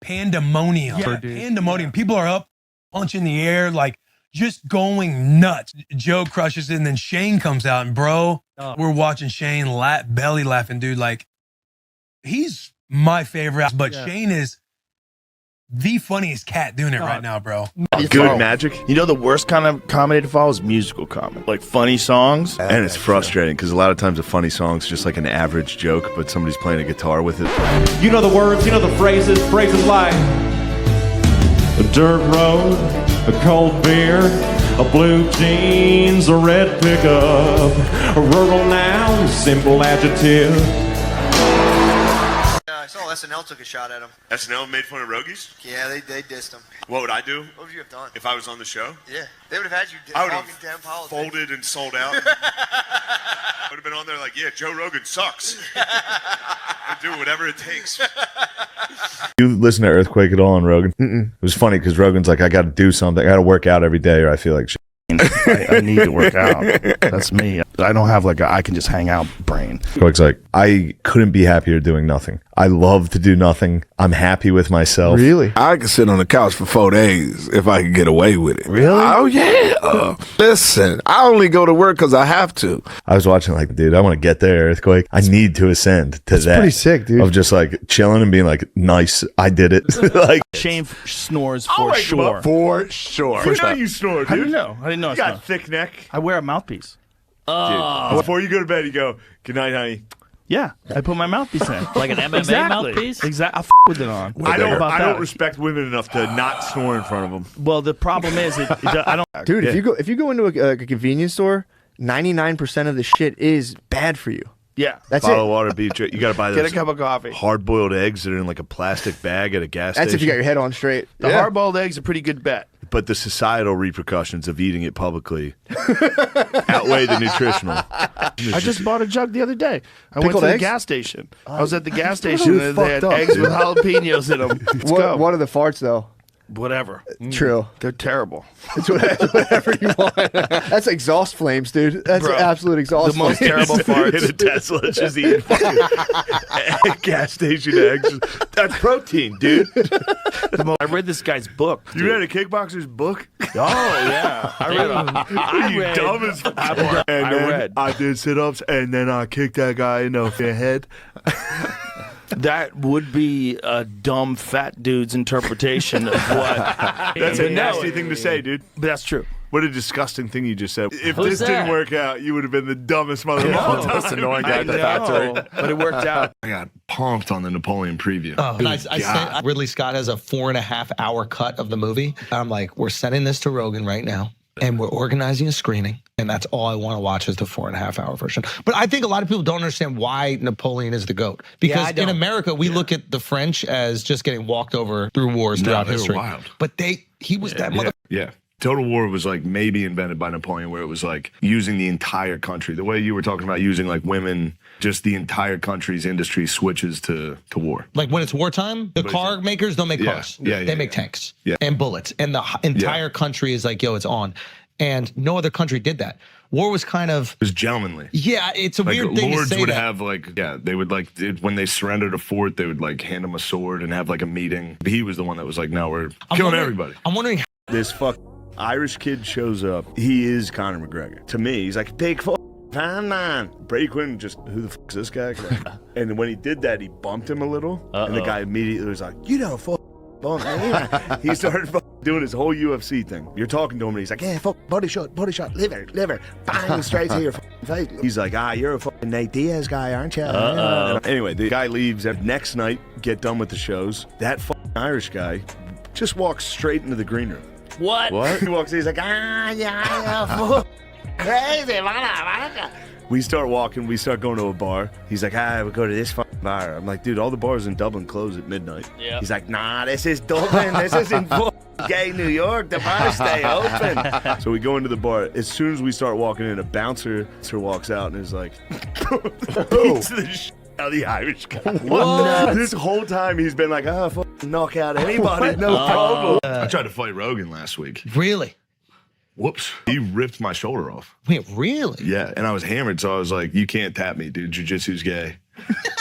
pandemonium. Yeah, pandemonium. Yeah. People are up, punching the air, like just going nuts. Joe crushes it, and then Shane comes out, and bro, we're watching Shane belly laughing, dude. Like, he's my favorite, but Shane is the funniest cat doing it right now, bro. Good magic. You know the worst kind of comedy to follow is musical comedy, like funny songs. And it's frustrating because a lot of times a funny song's just like an average joke, but somebody's playing a guitar with it. You know the words, you know the phrases like a dirt road, a cold beer, a blue jeans, a red pickup, a rural noun, simple adjective. I saw SNL took a shot at him. SNL made fun of Rogies? Yeah, they dissed him. What would I do? What would you have done? If I was on the show? Yeah, they would have had you I would talking damn politics. folded and sold out. I would have been on there like, yeah, Joe Rogan sucks. I'd do whatever it takes. You listen to Earthquake at all on Rogan? It was funny because Rogan's like, I got to do something. I got to work out every day or I feel like shit. I need to work out. That's me. I don't have like a I can just hang out brain. Earthquake's like, I couldn't be happier doing nothing. I love to do nothing. I'm happy with myself. Really? I could sit on the couch for 4 days if I could get away with it. Really? Oh, yeah. Listen, I only go to work because I have to. I was watching like, dude, I want to get there, Earthquake. I need to ascend to that. Pretty sick, dude. Of just like chilling and being like, nice, I did it. Like, Shane snores for sure. For sure. you know you snore, dude. How do you know? I didn't know. You got a thick neck. I wear a mouthpiece. Dude, before you go to bed, you go, good night, honey. Yeah, I put my mouthpiece in. Like an MMA mouthpiece? Exactly. I'll with it on. I About don't that? respect women enough to not snore in front of them. Well, the problem is, I don't. Dude, if you go into a convenience store, 99% of the shit is bad for you. Yeah, that's Bottle it. of water, you got to buy Get those a cup of coffee. hard-boiled eggs that are in like a plastic bag at a gas That's station. if you got your head on straight. The hard-boiled eggs a pretty good bet. But the societal repercussions of eating it publicly outweigh the nutritional. I just bought a jug the other day. I went Pickled to the eggs? gas station. I was at the gas station Dude, and they had fucked up, eggs dude. with jalapenos in them. Let's go. What are the farts though? Whatever. True. They're terrible. It's whatever you want. That's exhaust flames, dude. That's Bro, absolute exhaust the most flames. terrible farts. In a Tesla, just eating fucking gas station eggs. That's protein, dude. I read this guy's book. You read a kickboxer's book? Oh, yeah. I read. Dumb as fuck. And then I did sit-ups, and then I kicked that guy in the head. That would be a dumb fat dude's interpretation of what. That's a nasty thing to say, dude. But that's true. What a disgusting thing you just said. If Who's this didn't that? work out, you would have been the dumbest mother of all time. Most annoying guy at the factory. But it worked out. I got pumped on the Napoleon preview. Oh, and I sent Ridley Scott has a 4.5 hour cut of the movie. I'm like, we're sending this to Rogan right now. and we're organizing a screening, and that's all I want to watch is the 4.5-hour version. But I think a lot of people don't understand why Napoleon is the GOAT. Because in America, we look at the French as just getting walked over through wars throughout history. Wild. But he was that mother. Yeah. Total War was like maybe invented by Napoleon, where it was like using the entire country. The way you were talking about using like women, just the entire country's industry switches to war. Like when it's wartime, the car makers don't make cars. They make tanks and bullets. And the entire country is like, yo, it's on. And no other country did that. War was kind of... It was gentlemanly. Yeah, it's a weird thing lords to say would that. have like, they would like, when they surrendered a fort, they would like hand him a sword and have like a meeting. But he was the one that was like, no, we're killing everybody. I'm wondering... This Irish kid shows up. He is Conor McGregor. To me, he's like, big fan man. Brady Quinn just, who the fuck's this guy? And when he did that, he bumped him a little. And the guy immediately was like, you don't bump me. He started doing his whole UFC thing. You're talking to him and he's like, yeah, body shot, liver, bang, straight to your face. He's like, you're a fucking Nate Diaz guy, aren't you? Anyway, the guy leaves. Next night, get done with the shows. That fucking Irish guy just walks straight into the green room. What? He walks in, he's like, crazy. We start walking, we start going to a bar. He's like, we'll go to this fucking bar. I'm like, dude, all the bars in Dublin close at midnight. Yeah. He's like, nah, this is Dublin. This isn't gay New York. The bars stay open. So we go into the bar. As soon as we start walking in, a bouncer walks out and is like, beats the shit out of the Irish guy. What? This whole time he's been like, knock out anybody, no problem. I tried to fight Rogan last week. Really? Whoops. He ripped my shoulder off. Wait, really? Yeah, and I was hammered, so I was like, you can't tap me, dude. Jiu-jitsu's gay.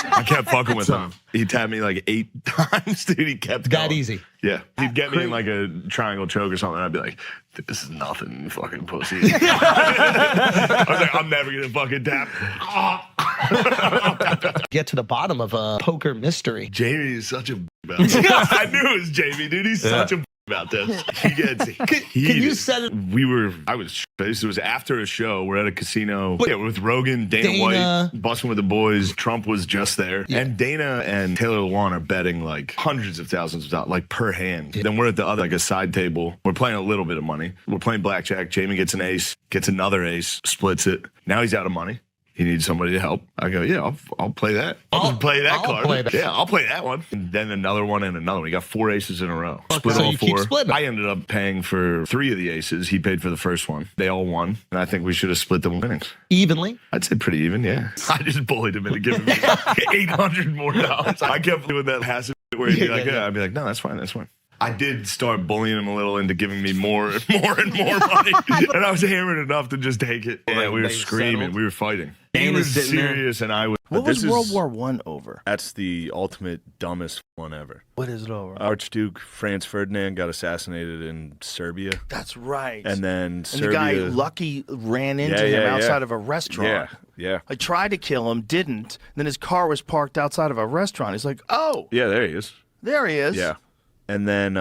I kept fucking with him. He tapped me like 8 times, dude. He kept going. That easy. Yeah. He'd get me in like a triangle choke or something, and I'd be like, this is nothing, fucking pussy. I was like, I'm never gonna fucking tap. Get to the bottom of a poker mystery. Jamie is such a about this. I knew it was Jamie, dude. He's such a about this. He gets Can you set it? I was it was after a show. We're at a casino with Rogan, Dana White, busting with the boys. Trump was just there. And Dana and Taylor Lewan are betting like hundreds of thousands of dollars, like per hand. Then we're at the other, like a side table. We're playing a little bit of money. We're playing blackjack. Jamie gets an ace, gets another ace, splits it. Now he's out of money. He needs somebody to help. I go, yeah, I'll play that. I'll play that card. Yeah, I'll play that one. And then another one and another one. He got 4 aces in a row. Split all 4. I ended up paying for 3 of the aces. He paid for the first one. They all won. And I think we should have split the winnings. Evenly? I'd say pretty even, yeah. I just bullied him into giving me $800 more. I kept doing that passive where he'd be like, I'd be like, no, that's fine, that's fine. I did start bullying him a little into giving me more and more money. And I was hammered enough to just take it. Yeah, we were screaming. We were fighting. He was serious and I was... What was World War I over? That's the ultimate dumbest one ever. What is it over? Archduke Franz Ferdinand got assassinated in Serbia. That's right. And then Serbia... the guy, Lucky, ran into him outside of a restaurant. Yeah. I tried to kill him, didn't. Then his car was parked outside of a restaurant. He's like, oh. Yeah, there he is. There he is. Yeah. And then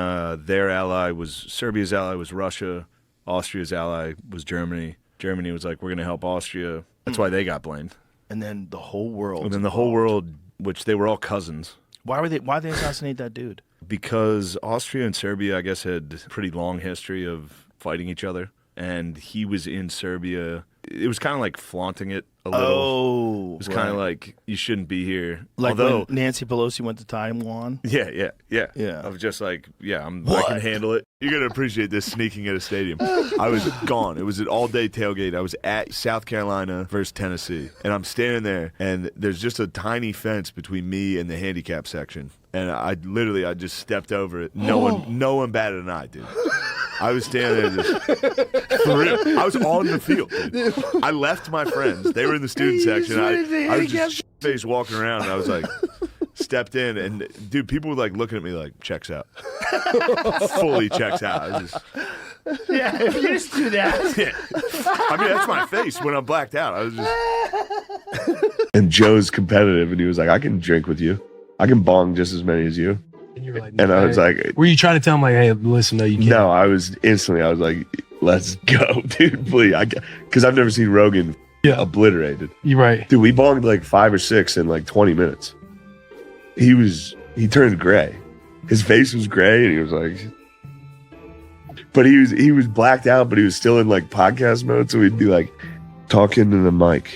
their ally was, Serbia's ally was Russia. Austria's ally was Germany. Germany was like, we're going to help Austria. That's why they got blamed. And then the whole world. And then the whole world, which they were all cousins. Why'd they assassinate that dude? Because Austria and Serbia, I guess, had a pretty long history of fighting each other. And he was in Serbia. It was kind of like flaunting it a little. Oh, it was kind of like, you shouldn't be here. Like when Nancy Pelosi went to Taiwan? Yeah. I was just like, I can handle it. You're going to appreciate this sneaking at a stadium. I was gone. It was an all-day tailgate. I was at South Carolina versus Tennessee. And I'm standing there, and there's just a tiny fence between me and the handicap section. And I just stepped over it. No one batted an eye, dude. I was standing there just, for real. I was on the field, dude. I left my friends. They were in the student section. I was just face walking around, and I was like, stepped in, and dude, people were like looking at me like, checks out. Fully checks out. I was just... Yeah, if you just do that. Yeah. I mean, that's my face when I'm blacked out. I was just... And Joe's competitive, and he was like, I can drink with you. I can bong just as many as you. And you were like, and I was like, were you trying to tell him like, hey, listen, no, you can't? No, I was like, let's go, dude, please. Because I've never seen Rogan obliterated. You're right. Dude, we bonged like 5 or 6 in like 20 minutes. He turned gray. His face was gray, and he was like, But he was blacked out, but he was still in like podcast mode. So we'd be like talking to the mic.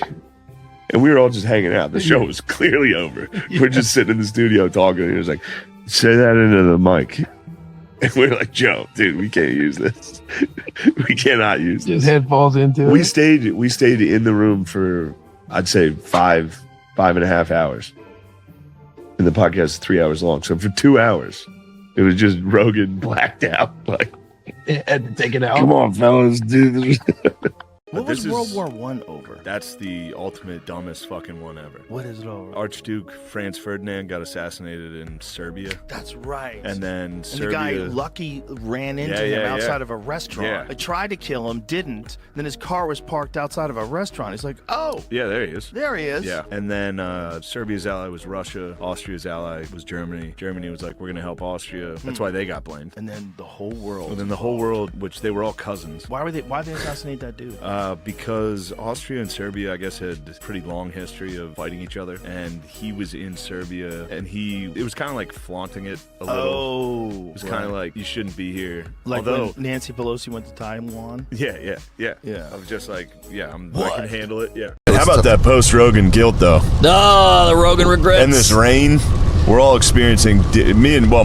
And we were all just hanging out. The show was clearly over. We're just sitting in the studio talking. And he was like, say that into the mic. And we're like, Joe, dude, we can't use this. We cannot use this. His head falls into We it. stayed in the room for, I'd say, 5.5 hours. And the podcast is 3 hours long. So for 2 hours, it was just Rogan blacked out. Like, had to take it out. come on, fellas, do this. What was World War I over? That's the ultimate dumbest fucking one ever. What is it over? Archduke Franz Ferdinand got assassinated in Serbia. That's right. And then And Serbia. the guy Lucky ran into him outside of a restaurant. Yeah. I tried to kill him, didn't. Then his car was parked outside of a restaurant. He's like, oh. Yeah, there he is. There he is. Yeah. And then Serbia's ally was Russia. Austria's ally was Germany. Germany was like, we're going to help Austria. That's why they got blamed. And then the whole world. And then the whole world, which they were all cousins. Why'd they assassinate that dude? Because Austria and Serbia, I guess, had a pretty long history of fighting each other. And he was in Serbia, and it was kind of like flaunting it a little. Oh. It was kind of like, you shouldn't be here. Like Although, when Nancy Pelosi went to Taiwan? Yeah. Yeah. I was just like, I can handle it. Yeah. How about that post-Rogan guilt, though? No, the Rogan regrets. And this rain, we're all experiencing,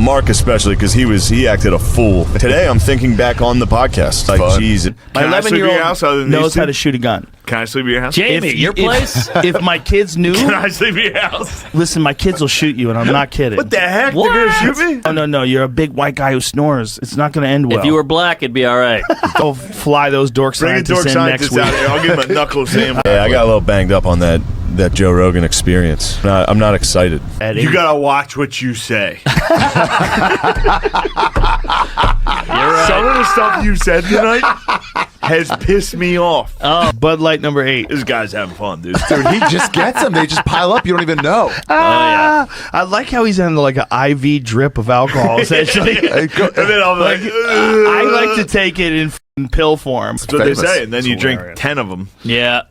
Mark especially, because he acted a fool. Today, I'm thinking back on the podcast. Like, Jesus. My 11-year-old knows how to shoot a gun. Can I sleep at your house? Jamie, your place? If my kids knew... Can I sleep at your house? Listen, my kids will shoot you, and I'm not kidding. What the heck? They're going to shoot me? Oh, no. You're a big white guy who snores. It's not going to end well. If you were black, it'd be all right. Go fly those dork scientists in next week. Out here. I'll give him a knuckle sandwich. Yeah, I got a little banged up on that Joe Rogan experience. I'm not excited. Eddie. You got to watch what you say. Some of the stuff you said tonight has pissed me off. Oh, Bud Light number 8. This guy's having fun, dude. Dude, he just gets them. They just pile up. You don't even know. I like how he's in like an IV drip of alcohol, essentially. And then I'm like, I like to take it in pill form. That's what they say. And then you drink 10 of them. Yeah.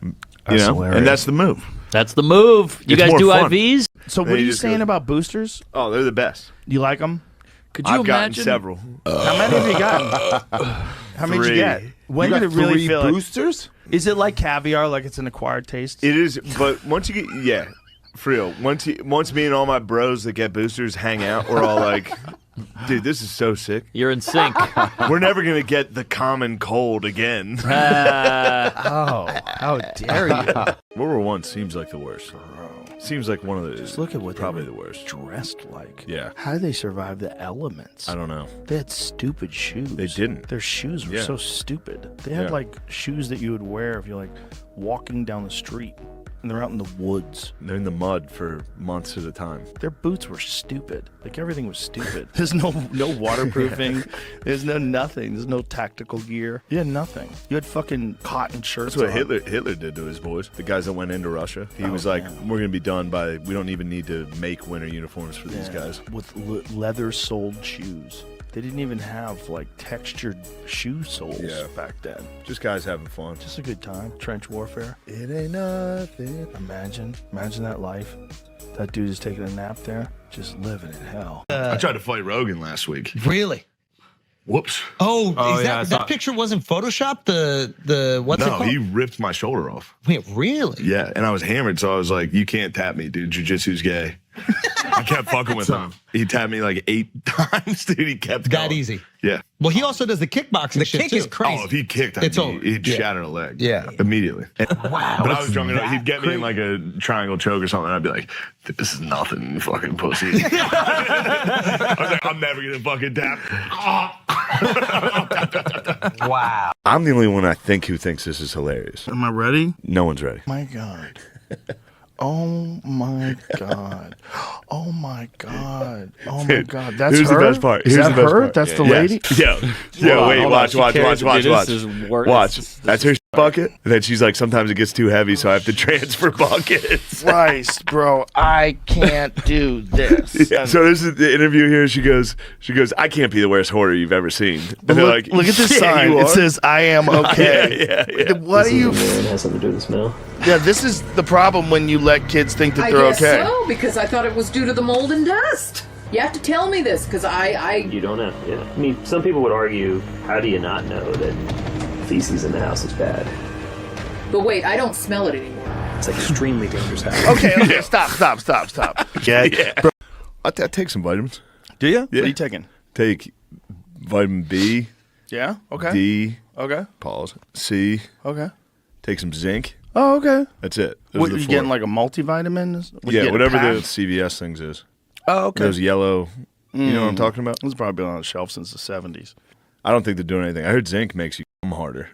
And that's the move. That's the move. You It's guys more do fun. IVs? So what are you saying about boosters? Oh, they're the best. You like them? Could you I've gotten imagine? several. How many have you gotten? How many did you get? When did it really feel boosters? Is it like caviar, like it's an acquired taste? It is, but once you get, for real, once me and all my bros that get boosters hang out, we're all like, dude, this is so sick. You're in sync. We're never going to get the common cold again. Oh, how dare you. World War I seems like the worst. Seems like one of the. Just look at what probably they the were worst. dressed like. Yeah. How did they survive the elements? I don't know. They had stupid shoes. They didn't. Their shoes were so stupid. They had like shoes that you would wear if you're like walking down the street. And they're out in the woods. They're in the mud for months at a time. Their boots were stupid. Like everything was stupid. There's no waterproofing. There's no nothing. There's no tactical gear. You had nothing. You had fucking cotton shirts. That's what on. Hitler did to his boys. The guys that went into Russia. He was like, we're going to be done by, we don't even need to make winter uniforms for these guys. With leather-soled shoes. They didn't even have like textured shoe soles back then. Just guys having fun. Just a good time. Trench warfare. It ain't nothing. Imagine that life. That dude is taking a nap there, just living in hell. I tried to fight Rogan last week. Really? Whoops. Oh, that picture wasn't photoshopped? The what's it No, called? he ripped my shoulder off. Wait, really? Yeah, and I was hammered, so I was like, you can't tap me, dude. Jiu-jitsu's gay. I kept fucking with him. He tapped me like 8 times, dude. He kept going. That easy. Yeah. Well, he also does the kickboxing shit kick too. is crazy. Oh, if he kicked, It's over. he'd Yeah. shatter a leg. Yeah. Immediately. Wow. But I was drunk enough. He'd get me in like a triangle choke or something, and I'd be like, this is nothing, you fucking pussy. I was like, I'm never going to fucking tap. Wow. I'm the only one I think who thinks this is hilarious. Am I ready? No one's ready. My God. Oh my God. Oh my God. Oh my God. That's Here's her? the best part. Is Here's that the best her? part. That's the Yes. lady? Yeah, wait, Hold watch. on, she cares, dude, this is Watch. That's her bucket. And then she's like, sometimes it gets too heavy, so I have to transfer buckets. Christ, bro. I can't do this. Yeah, so this is the interview here. She goes, I can't be the worst hoarder you've ever seen. And they're like, look at this "Yeah, sign. you It are." says, I am okay. Yeah. What are you? It has something to do with the smell. Yeah, this is the problem when you let kids think that I they're guess okay. so, because I thought it was due to the mold and dust. You have to tell me this, because You don't have to, yeah. I mean, some people would argue, how do you not know that feces in the house is bad? But wait, I don't smell it anymore. It's extremely dangerous habit. Okay, stop. Yeah. Bro, I take some vitamins. Do you? Yeah. What are you taking? Take vitamin B. Yeah. Okay. D. Okay. Pause. C. Okay. Take some zinc. Oh, okay. That's it. Those What, are the you four. getting like a multivitamin? What, you Yeah, getting a whatever the pack? CVS things is. Oh, okay. Those yellow. You know what I'm talking about? It's probably been on the shelf since the 70s. I don't think they're doing anything. I heard zinc makes you come harder.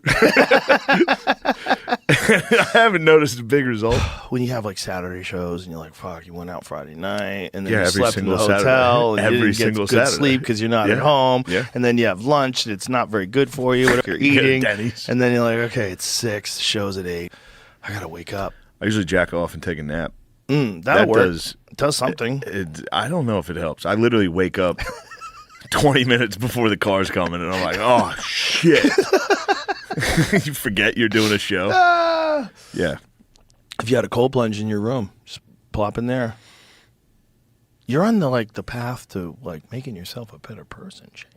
I haven't noticed a big result. When you have like Saturday shows and you're like, fuck, you went out Friday night and then Yeah, you every slept in the single hotel Saturday. and you Every didn't get single good Saturday. sleep because you're not Yeah. at home. Yeah. And then you have lunch and it's not very good for you. Whatever you're You go to eating. Denny's. And then you're like, okay, it's 6, show's at 8. I gotta wake up. I usually jack off and take a nap. That'll That work. does something. I don't know if it helps. I literally wake up 20 minutes before the car's coming, and I'm like, oh, shit. You forget you're doing a show. Yeah. If you had a cold plunge in your room, just plop in there. You're on the path to like making yourself a better person, Shane.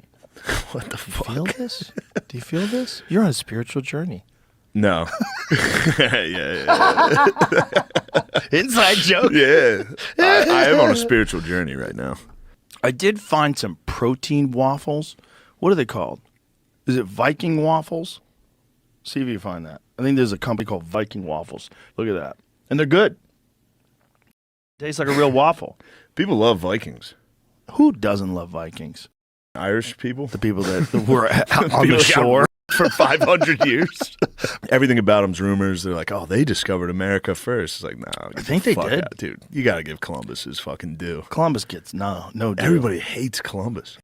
What the fuck? Feel this? Do you feel this? You're on a spiritual journey. No. yeah. Inside joke. Yeah. I am on a spiritual journey right now. I did find some protein waffles. What are they called? Is it Viking waffles? See if you find that. I think there's a company called Viking Waffles. Look at that. And they're good. Tastes like a real waffle. People love Vikings. Who doesn't love Vikings? Irish people? The people that were on People the got shore. for 500 years. Everything about them's rumors. They're like, oh, they discovered America first. It's like, no. I think they did. Dude, you got to give Columbus his fucking due. Columbus gets no due. Everybody hates Columbus.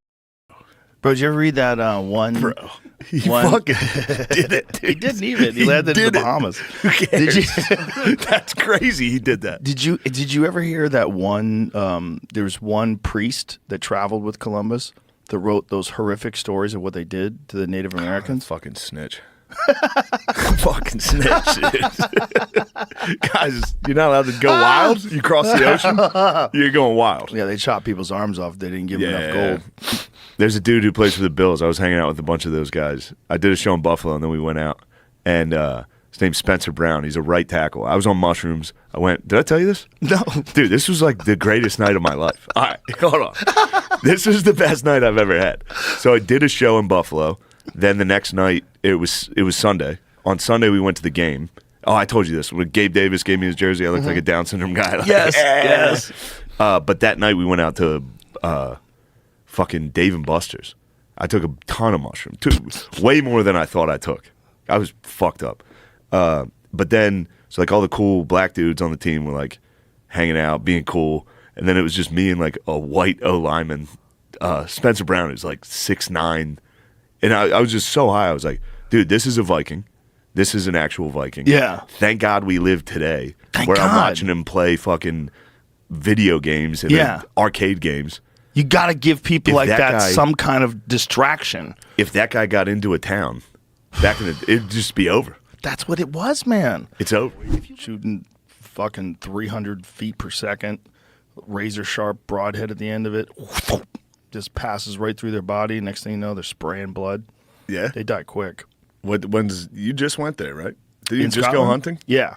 Bro, did you ever read that one? Bro, he fucking did it, dude. He didn't even. He landed in the Bahamas. Who cares? That's crazy he did that. Did you ever hear that one, there was one priest that traveled with Columbus that wrote those horrific stories of what they did to the Native Americans? Fucking snitch. Fucking snitch, dude. Guys, you're not allowed to go wild. You cross the ocean, you're going wild. Yeah, they chopped people's arms off. They didn't give them enough gold. There's a dude who plays for the Bills. I was hanging out with a bunch of those guys. I did a show in Buffalo, and then we went out. And his name's Spencer Brown. He's a right tackle. I was on mushrooms. I went, did I tell you this? No. Dude, this was like the greatest night of my life. All right, hold on. This is the best night I've ever had. So I did a show in Buffalo. Then the next night, it was Sunday. On Sunday, we went to the game. Oh, I told you this. When Gabe Davis gave me his jersey, I looked like a Down syndrome guy. Like, Yes. But that night, we went out to fucking Dave & Buster's. I took a ton of mushrooms. Way more than I thought I took. I was fucked up. But then, so like all the cool black dudes on the team were like hanging out, being cool. And then it was just me and like a white O lineman. Spencer Brown is like 6'9". And I was just so high. I was like, dude, this is a Viking. This is an actual Viking. Yeah. Thank God we live today. Thank where I'm God. watching him play fucking video games and arcade games. You got to give people If like that that guy- some kind of distraction. If that guy got into a town, it'd just be over. That's what it was, man. It's over. Shooting fucking 300 feet per second, razor sharp broadhead at the end of it. Just passes right through their body. Next thing you know, they're spraying blood. Yeah. They die quick. When's you just went there, right? Did you In just go Scotland? hunting? Yeah.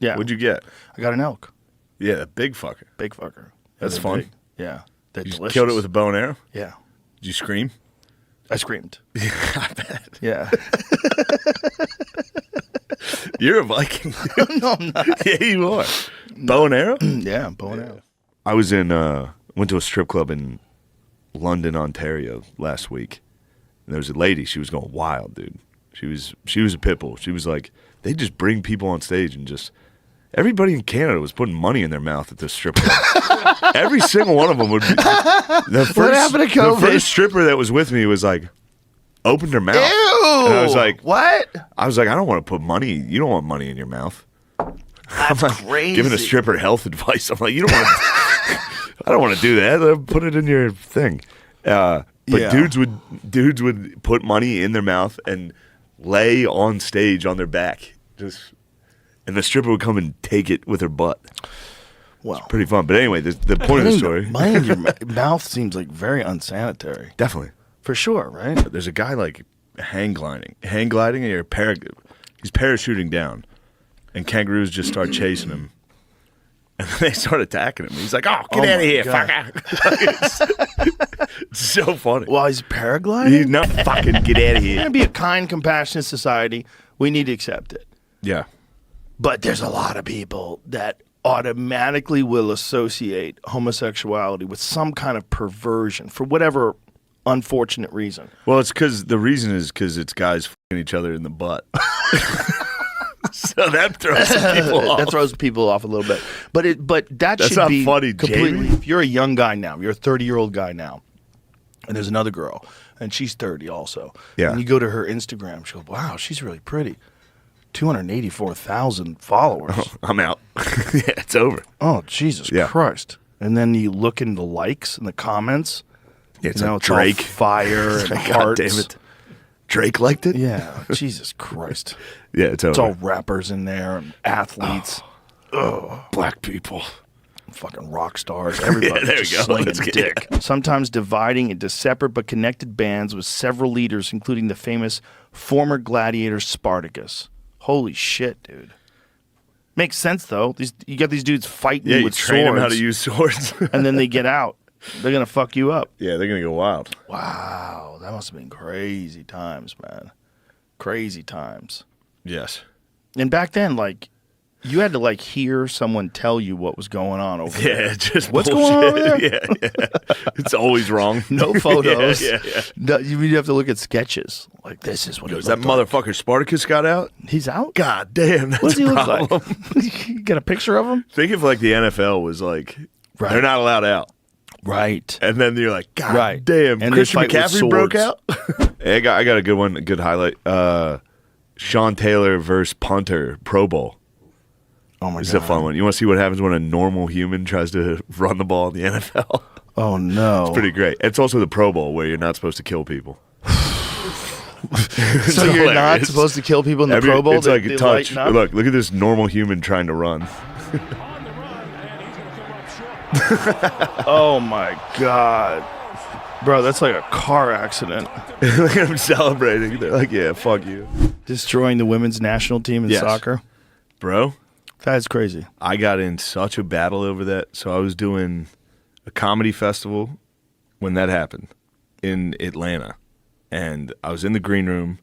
Yeah. What'd you get? I got an elk. Yeah, a big fucker. Big fucker. That's They're fun. big. Yeah. They're You delicious. killed it with a bow and arrow? Yeah. Did you scream? I screamed. I bet. Yeah. You're a Viking. No, I'm not. Yeah, you are. Bow and arrow? Yeah, bow and arrow. I was went to a strip club in London, Ontario last week. And there was a lady, she was going wild, dude. She was a pit bull. She was like, they just bring people on stage and just everybody in Canada was putting money in their mouth at this strip club. Every single one of them would be. What happened to COVID? The first stripper that was with me was like, opened her mouth. Ew! And I was like, what? I was like, I don't want to put money. You don't want money in your mouth. That's I'm like, crazy. giving a stripper health advice. I'm like, you don't want to. I don't want to do that. Put it in your thing. But Yeah. dudes would put money in their mouth and lay on stage on their back, and the stripper would come and take it with her butt. Well, pretty fun. But anyway, the point of the story. Money in your mouth seems like very unsanitary. Definitely. For sure, right? There's a guy like hang gliding, and you're he's parachuting down, and kangaroos just start chasing him, and then they start attacking him. He's like, "Oh, get out of here, fucker!" It's so funny. While he's paragliding, he's not fucking get out of here. We're gonna be a kind, compassionate society. We need to accept it. Yeah, but there's a lot of people that automatically will associate homosexuality with some kind of perversion for whatever unfortunate reason. Well, it's because it's guys fucking each other in the butt. So that throws people off. That throws people off a little bit. But that That's should not be funny, completely. Jamie. If you're a young guy now, you're a 30-year-old guy now, and there's another girl, and she's 30 also. Yeah. And you go to her Instagram, she goes, "Wow, she's really pretty. 284,000 followers." Oh, I'm out. Yeah, it's over. Oh, Jesus Christ. And then you look in the likes and the comments. Yeah, it's you know, like it's all Drake. fire and God hearts. damn it. Drake liked it? Yeah. Jesus Christ. Yeah, it's over. It's all rappers in there and athletes. Black people. Fucking rock stars. Everybody Yeah, there we just go. slinging Let's get dick. Sometimes dividing into separate but connected bands with several leaders, including the famous former gladiator Spartacus. Holy shit, dude. Makes sense, though. You got these dudes fighting Yeah, you with train swords. them how to use swords. And then they get out. They're going to fuck you up. Yeah, they're going to go wild. Wow. That must have been crazy times, man. Crazy times. Yes. And back then, like, you had to, like, hear someone tell you what was going on over there. Yeah, just What's bullshit. going on over there? Yeah. It's always wrong. No photos. Yeah. No, you have to look at sketches. Like, this is what Goes, that motherfucker Spartacus got out? He's out? God damn, that's What does he a look problem. like? You got a picture of him? Think if, like, the NFL was like, they're not allowed out. Right. And then you're like, God damn, And Christian they fight with McCaffrey broke swords. out? Hey, I got a good one, a good highlight. Sean Taylor versus punter Pro Bowl. Oh, my This God. is a fun one. You want to see what happens when a normal human tries to run the ball in the NFL? Oh, no. It's pretty great. It's also the Pro Bowl where you're not supposed to kill people. So you're not supposed to kill people in the Pro Bowl? It's They- like they a touch. lighten up? Look at this normal human trying to run. Oh, my God. Bro, that's like a car accident. Look at them celebrating. They're like, yeah, fuck you. Destroying the women's national team in Yes. soccer. Bro. That's crazy. I got in such a battle over that. So I was doing a comedy festival when that happened in Atlanta. And I was in the green room,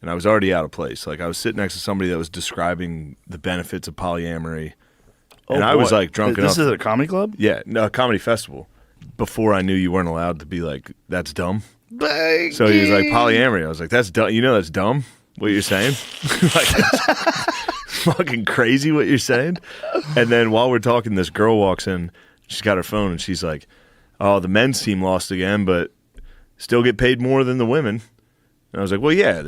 and I was already out of place. Like, I was sitting next to somebody that was describing the benefits of polyamory. And I was, boy. like, drunk enough. This is at a comedy club? Yeah, no, a comedy festival. Before I knew you weren't allowed to be like, that's dumb. So he was like, polyamory. I was like, that's dumb. You know that's dumb, what you're saying? Like, it's fucking crazy what you're saying. And then while we're talking, this girl walks in. She's got her phone, and she's like, oh, the men's team lost again, but still get paid more than the women. And I was like, well, yeah,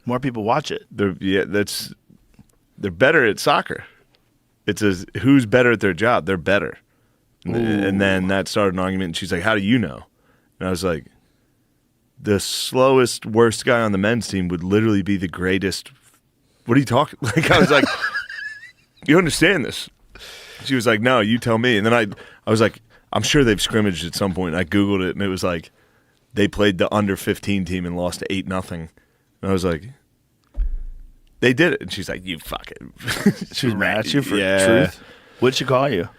more people watch it. They're better at soccer. It's who's better at their job. They're better. And then that started an argument, and she's like, how do you know? And I was like, the slowest, worst guy on the men's team would literally be the greatest. What are you talking? Like, I was like, you understand this? She was like, no, you tell me. And then I was like, I'm sure they've scrimmaged at some point. And I Googled it, and it was like, they played the under 15 team and lost 8-0. And I was like, they did it. And she's like, you fucking. She was mad at you for truth? What'd she call you?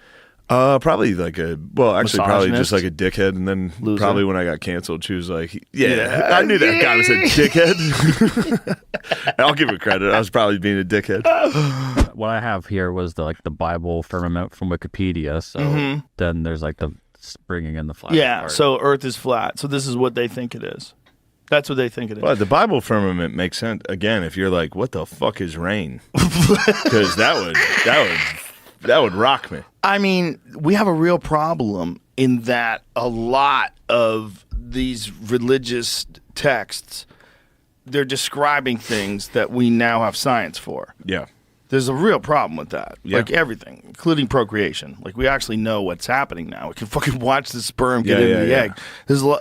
Probably like probably just Misogynist? like a dickhead. And then Loser? probably when I got canceled, she was like, yeah. I knew that guy was a dickhead. I'll give her credit. I was probably being a dickhead. What I have here was the Bible firmament from Wikipedia. So then there's like the bringing in the flat. Yeah, part. so Earth is flat. So this is what they think it is. That's what they think it is. Well, the Bible firmament makes sense. Again, if you're like, what the fuck is rain? Because that would rock me. I mean, we have a real problem in that a lot of these religious texts, they're describing things that we now have science for. Yeah. There's a real problem with that. Yeah. Like everything, including procreation. Like we actually know what's happening now. We can fucking watch the sperm get into the egg.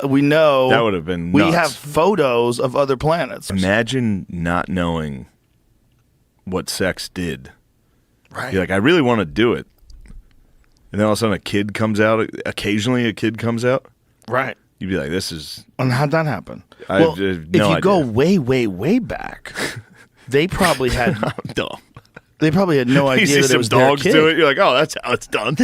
We know. That would have been We nuts. have photos of other planets. Imagine not knowing what sex did. Right. You're like, I really want to do it, And then all of a sudden a kid comes out. Occasionally a kid comes out. Right. You'd be like, this is... And how'd that happen? Well, if no you go idea. way, way, way back, they probably had... Dumb. They probably had no You idea see that it some was dogs their kid. do it. You're like, oh, that's how it's done.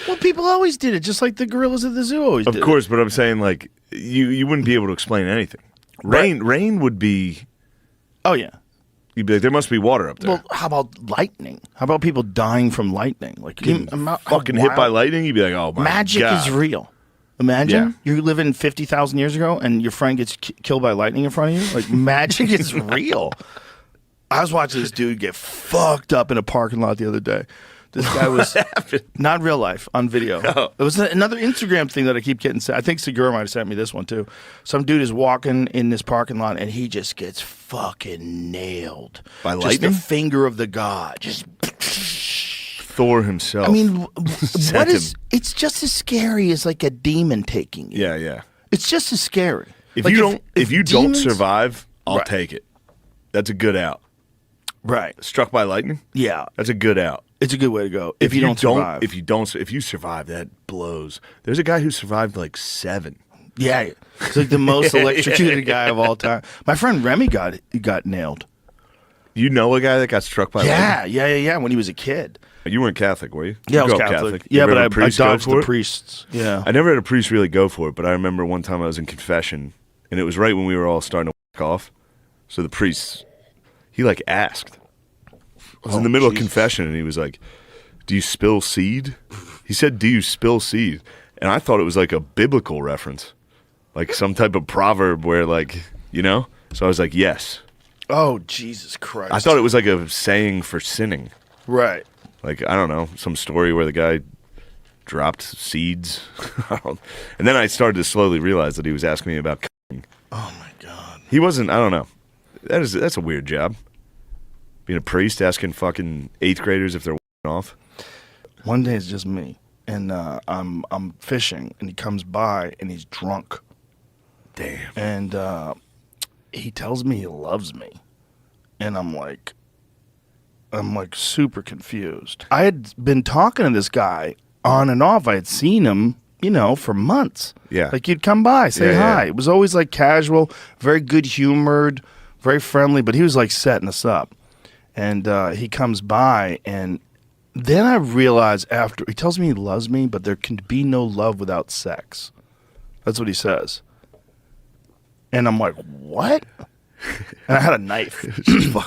Well, people always did it, just like the gorillas at the zoo always did Of course, but I'm saying, like, you wouldn't be able to explain anything. Rain would be... Oh, yeah. You'd be like, there must be water up there. Well, how about lightning? How about people dying from lightning? Like, Getting fucking hit by lightning, you'd be like, oh, my Magic God. is real. Imagine Yeah. you're living 50,000 years ago and your friend gets killed by lightning in front of you. Like, magic is real. I was watching this dude get fucked up in a parking lot the other day. This guy was not real life, on video. Oh. It was another Instagram thing that I keep getting sent. I think Segura might have sent me this one too. Some dude is walking in this parking lot and he just gets fucking nailed By just lightning? the finger of the god. Just Thor himself. I mean, Sent what is? him. It's just as scary as like a demon taking you. Yeah, yeah. It's just as scary. If Like, you don't demons- survive, I'll Right. take it. That's a good out. Right. Struck by lightning? Yeah. That's a good out. It's a good way to go. If you don't survive. If you survive, that blows. There's a guy who survived like 7. Yeah, it's like the most electrocuted guy of all time. My friend Remy got nailed. You know a guy that got struck by lightning? Yeah. When he was a kid. You weren't Catholic, were you? Yeah, I You was grew up Catholic. You Yeah, ever but had a I priest go dodged for the it? priests. Yeah. I never had a priest really go for it, but I remember one time I was in confession, and it was right when we were all starting to whack off. So the priest, he like asked. I was in the middle of confession, and he was like, "Do you spill seed?" He said, "Do you spill seed?" And I thought it was like a biblical reference, like some type of proverb where, like, you know. So I was like, "Yes." Oh, Jesus Christ. I thought it was like a saying for sinning. Right. Like, I don't know, some story where the guy dropped seeds. And then I started to slowly realize that he was asking me about cooking. Oh, my God. He wasn't, I don't know. That's a weird job. Being a priest asking fucking 8th graders if they're off. One day it's just me, and I'm fishing, and he comes by, and he's drunk. Damn. And he tells me he loves me, and I'm like super confused. I had been talking to this guy on and off. I had seen him, for months. Yeah. Like, you'd come by, say Yeah, hi. yeah. It was always like casual, very good humored, very friendly, but he was like setting us up. And he comes by, and then I realize after he tells me he loves me, but there can be no love without sex. That's what he says. And I'm like, what? And I had a knife.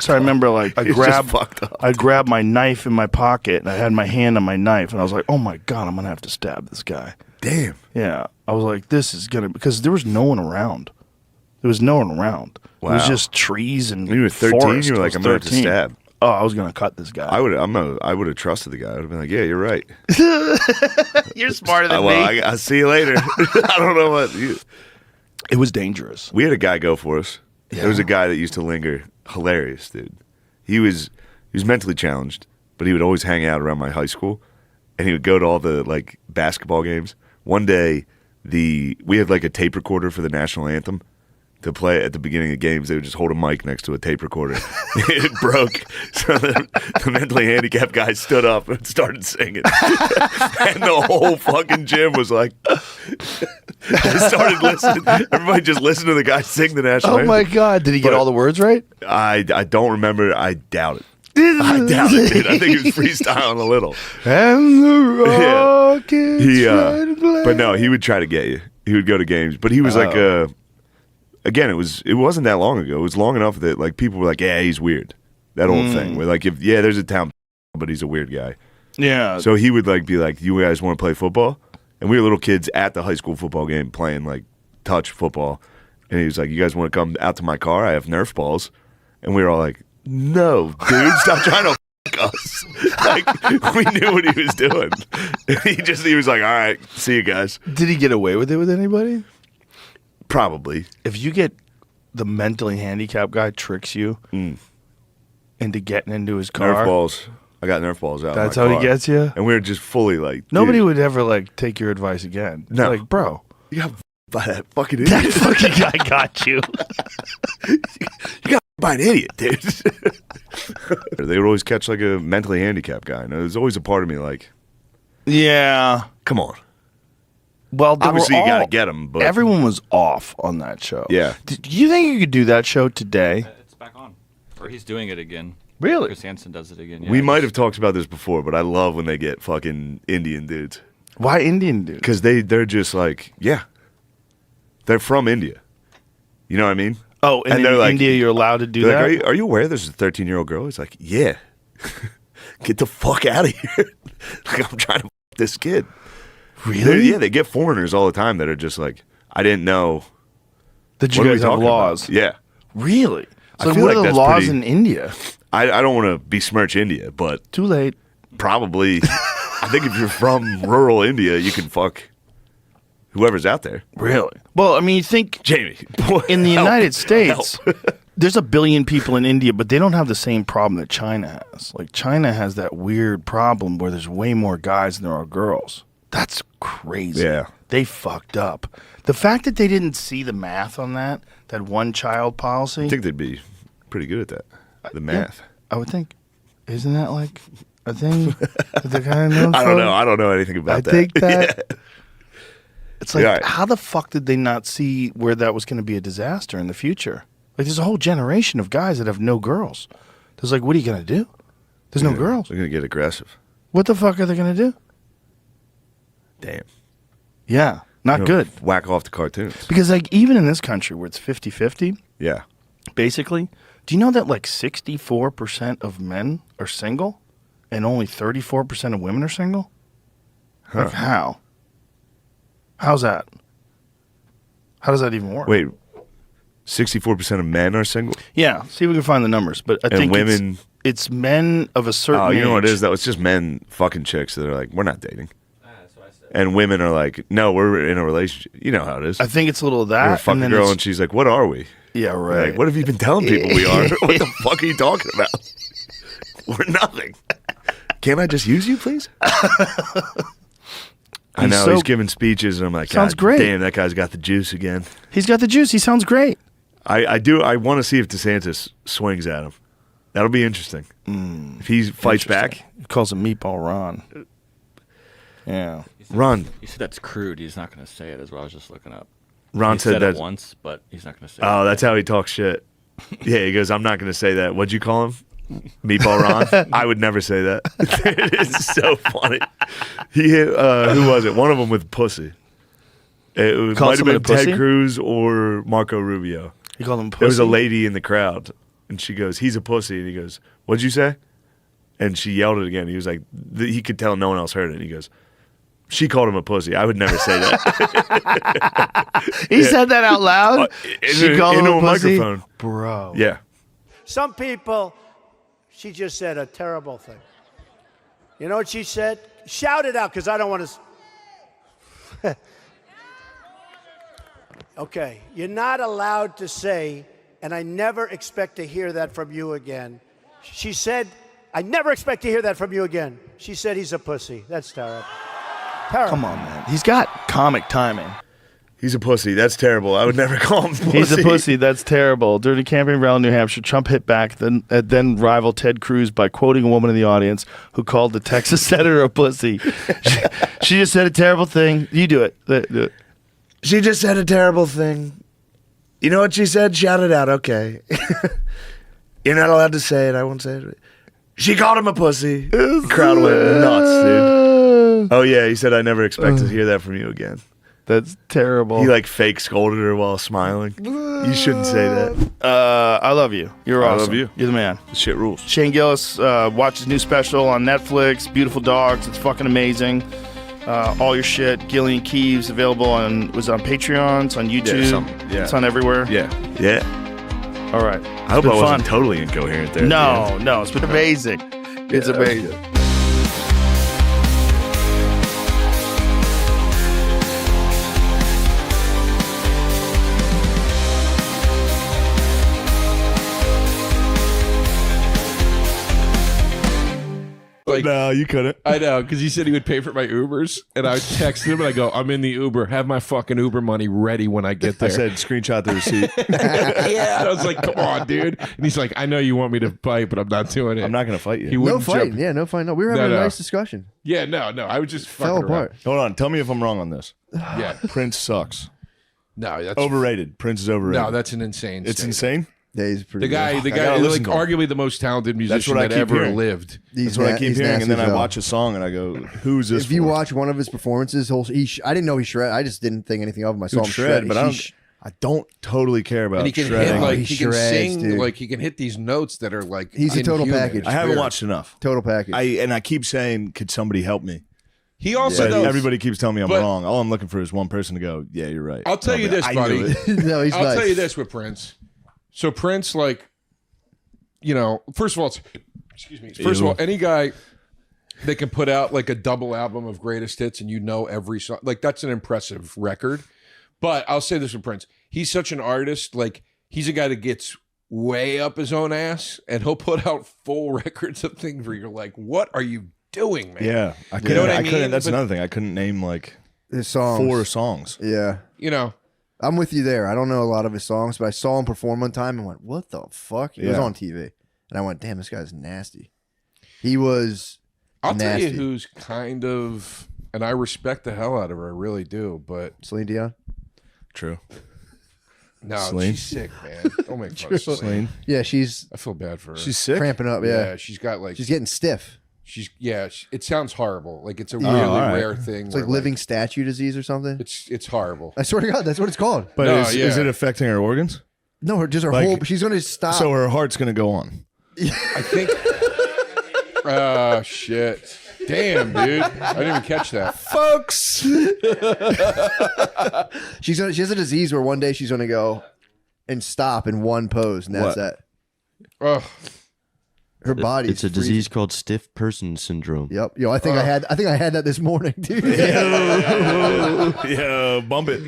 So I remember, like, I grabbed my knife in my pocket, and I had my hand on my knife, and I was like, oh my God, I'm going to have to stab this guy. Damn. Yeah. I was like, this is going to, because there was no one around. There was no one around. It was Wow. just trees and When you were 13, forest. you were I like, was I'm going to have to 13. stab. Oh, I was going to cut this guy. I would have trusted the guy. I would have been like, yeah, you're right. You're smarter than Well, me. I'll see you later. I don't know what. It was dangerous. We had a guy go for us. Yeah. There was a guy that used to linger. Hilarious, dude. He was mentally challenged, but he would always hang out around my high school, and he would go to all the like basketball games. One day, we had like a tape recorder for the national anthem to play at the beginning of games. They would just hold a mic next to a tape recorder. It broke, so the mentally handicapped guy stood up and started singing, and the whole fucking gym was like. They started listening. Everybody just listened to the guy sing the national Oh anthem. my God. Did he get But all the words right? I don't remember. I doubt it. I doubt it, dude. I think he was freestyling a little. And the Rockets. But no, he would try to get you. He would go to games. But he was like again, it wasn't that long ago. It was long enough that like people were like, yeah, he's weird. That old thing where like there's a town, but he's a weird guy. Yeah. So he would like be like, you guys want to play football? And we were little kids at the high school football game playing like touch football. And he was like, you guys want to come out to my car? I have Nerf balls. And we were all like, no, dude, stop trying to f us. Like, we knew what he was doing. He was like, all right, see you guys. Did he get away with it with anybody? Probably. If you get the mentally handicapped guy tricks you into getting into his car. Nerf balls. I got Nerf balls out. That's in my how car. he gets you? And we were just fully like, Nobody dude, would ever like take your advice again. No. Like, bro. You got by that fucking idiot. That fucking guy got you. You got by an idiot, dude. They would always catch like a mentally handicapped guy. And there's always a part of me like, Yeah. Come on. Well, they obviously were you got to all- get them, but everyone was off on that show. Yeah. Do you think you could do that show today? It's back on. Or he's doing it again. Really? Chris Hansen does it again. we might have talked about this before, but I love when they get fucking Indian dudes. Why Indian dudes? Because they're just like, yeah, they're from India. You know what I mean? Oh, and they're in like, India you're allowed to do they're that? like, are you aware there's a 13-year-old girl? He's like, yeah. Get the fuck out of here. Like, I'm trying to fuck this kid. Really? Yeah, they get foreigners all the time that are just like, I didn't know. That you What are we guys have talking laws? about? Yeah. Really? So I feel what like are the that's laws pretty- in India? I don't want to besmirch India, but Too late. probably, I think if you're from rural India, you can fuck whoever's out there. Really? Well, I mean, you think Jamie, in the help, United States, there's 1 billion people in India, but they don't have the same problem that China has. Like, China has that weird problem where there's way more guys than there are girls. That's crazy. Yeah. They fucked up. The fact that they didn't see the math on that one-child policy. I think they'd be pretty good at that. The math. I would think. Isn't that like a thing that they're kind of known I for? don't know. I don't know anything about that. I think that. Yeah. It's like, Yeah. how the fuck did they not see where that was going to be a disaster in the future? Like, there's a whole generation of guys that have no girls. There's like, what are you going to do? There's no girls. They're going to get aggressive. What the fuck are they going to do? Damn. Yeah, not They're gonna good. Whack off the cartoons. Because, like, even in this country where it's 50-50, Yeah. basically, do you know that like 64% of men are single and only 34% of women are single? Like, how? How's that? How does that even work? Wait, 64% of men are single? Yeah, see if we can find the numbers. But I And think women- it's men of a certain Oh, you know what it age. is? Though? It's just men fucking chicks that are like, we're not dating. And women are like, no, we're in a relationship. You know how it is. I think it's a little of You're that. a fucking and then girl, it's- and she's like, what are we? Yeah, You're right. Like, what have you been telling people we are? What the fuck are you talking about? We're nothing. Can't I just use you, please? I know, he's giving speeches, and I'm like, Sounds God great. damn, that guy's got the juice again. He's got the juice. He sounds great. I do. I want to see if DeSantis swings at him. That'll be interesting. If he fights back. He calls him Meatball Ron. Yeah. Ron. He said that's crude. He's not going to say it, as well. I was just looking up. Ron he said it that once, but he's not going to say Oh, it. that's how he talks shit. Yeah, he goes, I'm not going to say that. What'd you call him? Meatball Ron? I would never say that. It is so funny. He hit, who was it? One of them with pussy. It was, Called might have somebody been Ted pussy? Cruz or Marco Rubio. He called him pussy? There was a lady in the crowd, and she goes, he's a pussy. And he goes, what'd you say? And she yelled it again. He was like, he could tell no one else heard it. And he goes, she called him a pussy. I would never say that. He said that out loud? She called him into a pussy? microphone. Bro. Yeah. Some people, she just said a terrible thing. You know what she said? Shout it out, because I don't want to. Okay, you're not allowed to say, and I never expect to hear that from you again. She said, I never expect to hear that from you again. She said he's a pussy. That's terrible. Terrible. Come on, man. He's got comic timing. He's a pussy. That's terrible. I would never call him pussy. He's a pussy. That's terrible. During a campaign rally in New Hampshire, Trump hit back then rival Ted Cruz by quoting a woman in the audience who called the Texas senator a pussy. She just said a terrible thing. You do it. Do it. She just said a terrible thing. You know what she said? Shout it out. Okay. You're not allowed to say it. I won't say it. She called him a pussy. The crowd went nuts, dude. Oh, yeah. He said, I never expect to hear that from you again. That's terrible. He like fake scolded her while smiling. You shouldn't say that. I love you. You're I awesome. love you. You're the man. This shit rules. Shane Gillis, watch his new special on Netflix, Beautiful Dogs. It's fucking amazing. All your shit, Gillian Keeves, available on Patreon, it's on YouTube. Yeah. It's on everywhere. Yeah. Yeah. All right. I hope I wasn't totally incoherent there. No, it's been amazing. It's amazing. like, no, you couldn't. I know, because he said he would pay for my Ubers, and I texted him and I go, I'm in the Uber. Have my fucking Uber money ready when I get there. I said, screenshot the receipt. Yeah, and I was like, come on, dude. And he's like, I know you want me to fight, but I'm not doing it. I'm not going to fight you. He No wouldn't fight. jump- Yeah, no fight. No, we were having a nice discussion. Yeah, no. I was just Fell fucking apart. around. Hold on. Tell me if I'm wrong on this. Yeah. Prince sucks. No, that's Overrated. Prince is overrated. No, that's an insane. It's statement. insane? Yeah, he's pretty The guy, I gotta like listen to him. arguably the most talented That's musician what I that keep ever hearing. lived. That's what I keep he's hearing, and nasty then as I hell. watch a song and I go, "Who's this?" If you for? watch one of his performances, I didn't know he shred. I just didn't think anything of him. I saw Dude, him shred, but He I don't totally care about And he can shredding. hit like he he can shreds, sing dude. like he can hit these notes that are like He's a total inhuman. package. I haven't Weird. watched enough. Total package. I keep saying, "Could somebody help me?" He also But knows. everybody keeps telling me I'm but- wrong. All I'm looking for is one person to go, "Yeah, you're right." I'll tell And you be this, like, "I buddy. knew it." No, he's I'll nice. tell you this with Prince. So Prince, like, you know, first of all, excuse me. First of Ew. all, any guy that can put out like a double album of greatest hits and you know every song, like that's an impressive record. But I'll say this with Prince: he's such an artist. Like, he's a guy that gets way up his own ass, and he'll put out full records of things where you're like, "What are you doing, man?" Yeah, I couldn't. You know what I I mean? couldn't. That's But- another thing. I couldn't name like His songs. 4 songs. Yeah. You know, I'm with you there. I don't know a lot of his songs, but I saw him perform one time and went, "What the fuck?" He was Yeah. on TV, and I went, "Damn, this guy's nasty." He was. I'll nasty. tell you who's kind of, and I respect the hell out of her. I really do. But Celine Dion. True. no, Celine? she's sick, man. Don't make fun of Celine. Yeah, she's I feel bad for her. She's sick. cramping up. Yeah, she's got like she's getting stiff. it sounds horrible. Like it's a Yeah. really all right. rare thing. It's like where, living statue disease or something. It's horrible. I swear to God, that's what it's called. But No, is yeah. it affecting her organs? No, her Like- whole. She's going to stop. So her heart's going to go on. I think. Shit. Damn, dude. I didn't even catch that. Folks. She has a disease where one day she's going to go and stop in one pose, and that's What? it. Ugh. Her body. It's a disease called stiff person syndrome. Yep. Yo, I think I had that this morning, dude. Yeah, bump it.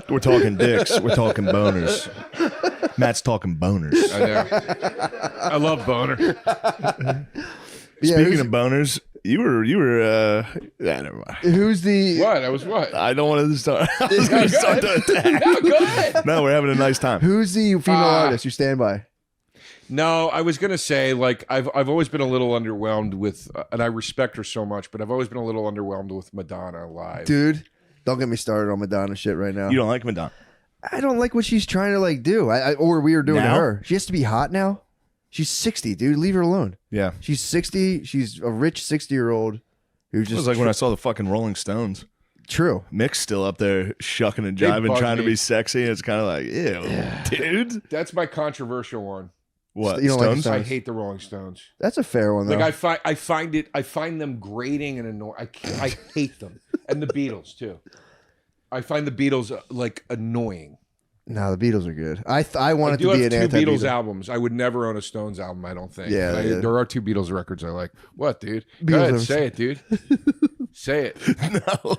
We're talking dicks. We're talking boners. Matt's talking boners. I know. I love boner. Speaking of boners, you were never mind. Who's the What? I was what? I don't want to start. I was going to start the attack. No, go ahead. No, we're having a nice time. Who's the female artist you stand by? No, I was gonna say like I've always been a little underwhelmed with, and I respect her so much, but I've always been a little underwhelmed with Madonna live. Dude, don't get me started on Madonna shit right now. You don't like Madonna? I don't like what she's trying to like do. Or we were doing Now? to her. She has to be hot now. She's 60, dude. Leave her alone. Yeah. She's 60. She's a rich 60-year-old who It just was like when I saw the fucking Rolling Stones. True. Mick's still up there shucking and They jiving, bug trying to me. be sexy. It's kind of like, ew, dude. That's my controversial one. What? You don't like the Stones? Stones? I hate the Rolling Stones. That's a fair one though. Like I find them grating and annoying. I hate them, and the Beatles too. I find the Beatles like annoying. No, the Beatles are good. I want I it do to be have an two Beatles anti-Beatle. albums. I would never own a Stones album. I don't think. Yeah, yeah. There are two Beatles records I like. What, dude? Go Beatles ahead, albums. say it, dude. Say it. No.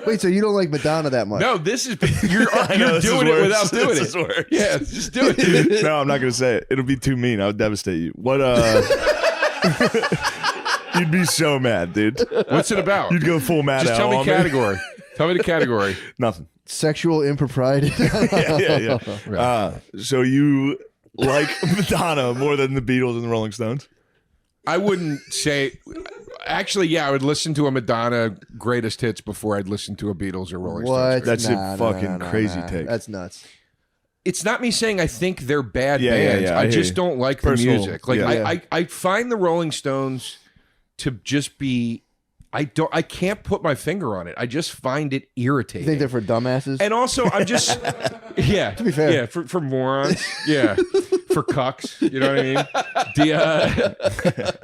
Wait, so you don't like Madonna that much? No, this is you're know, this doing is it worse. without doing This it. is worse. Yeah, just do it. No, I'm not going to say it. It'll be too mean. I would devastate you. What, you'd be so mad, dude. What's it about? You'd go full mad Just out tell me on category. Tell me the category. Nothing. Sexual impropriety. Yeah. So you like Madonna more than the Beatles and the Rolling Stones? I wouldn't say. Actually, yeah, I would listen to a Madonna greatest hits before I'd listen to a Beatles or Rolling What? Stones. That's a Nah, fucking crazy take. That's nuts. It's not me saying I think they're bad Yeah, bands. yeah, I I hear just you. don't like Personal, the music. Like yeah. I find the Rolling Stones to just be. I can't put my finger on it. I just find it You irritating. think they're for dumbasses? And also, I'm just, yeah. To be fair. Yeah, for morons. Yeah. For cucks. You know what I mean?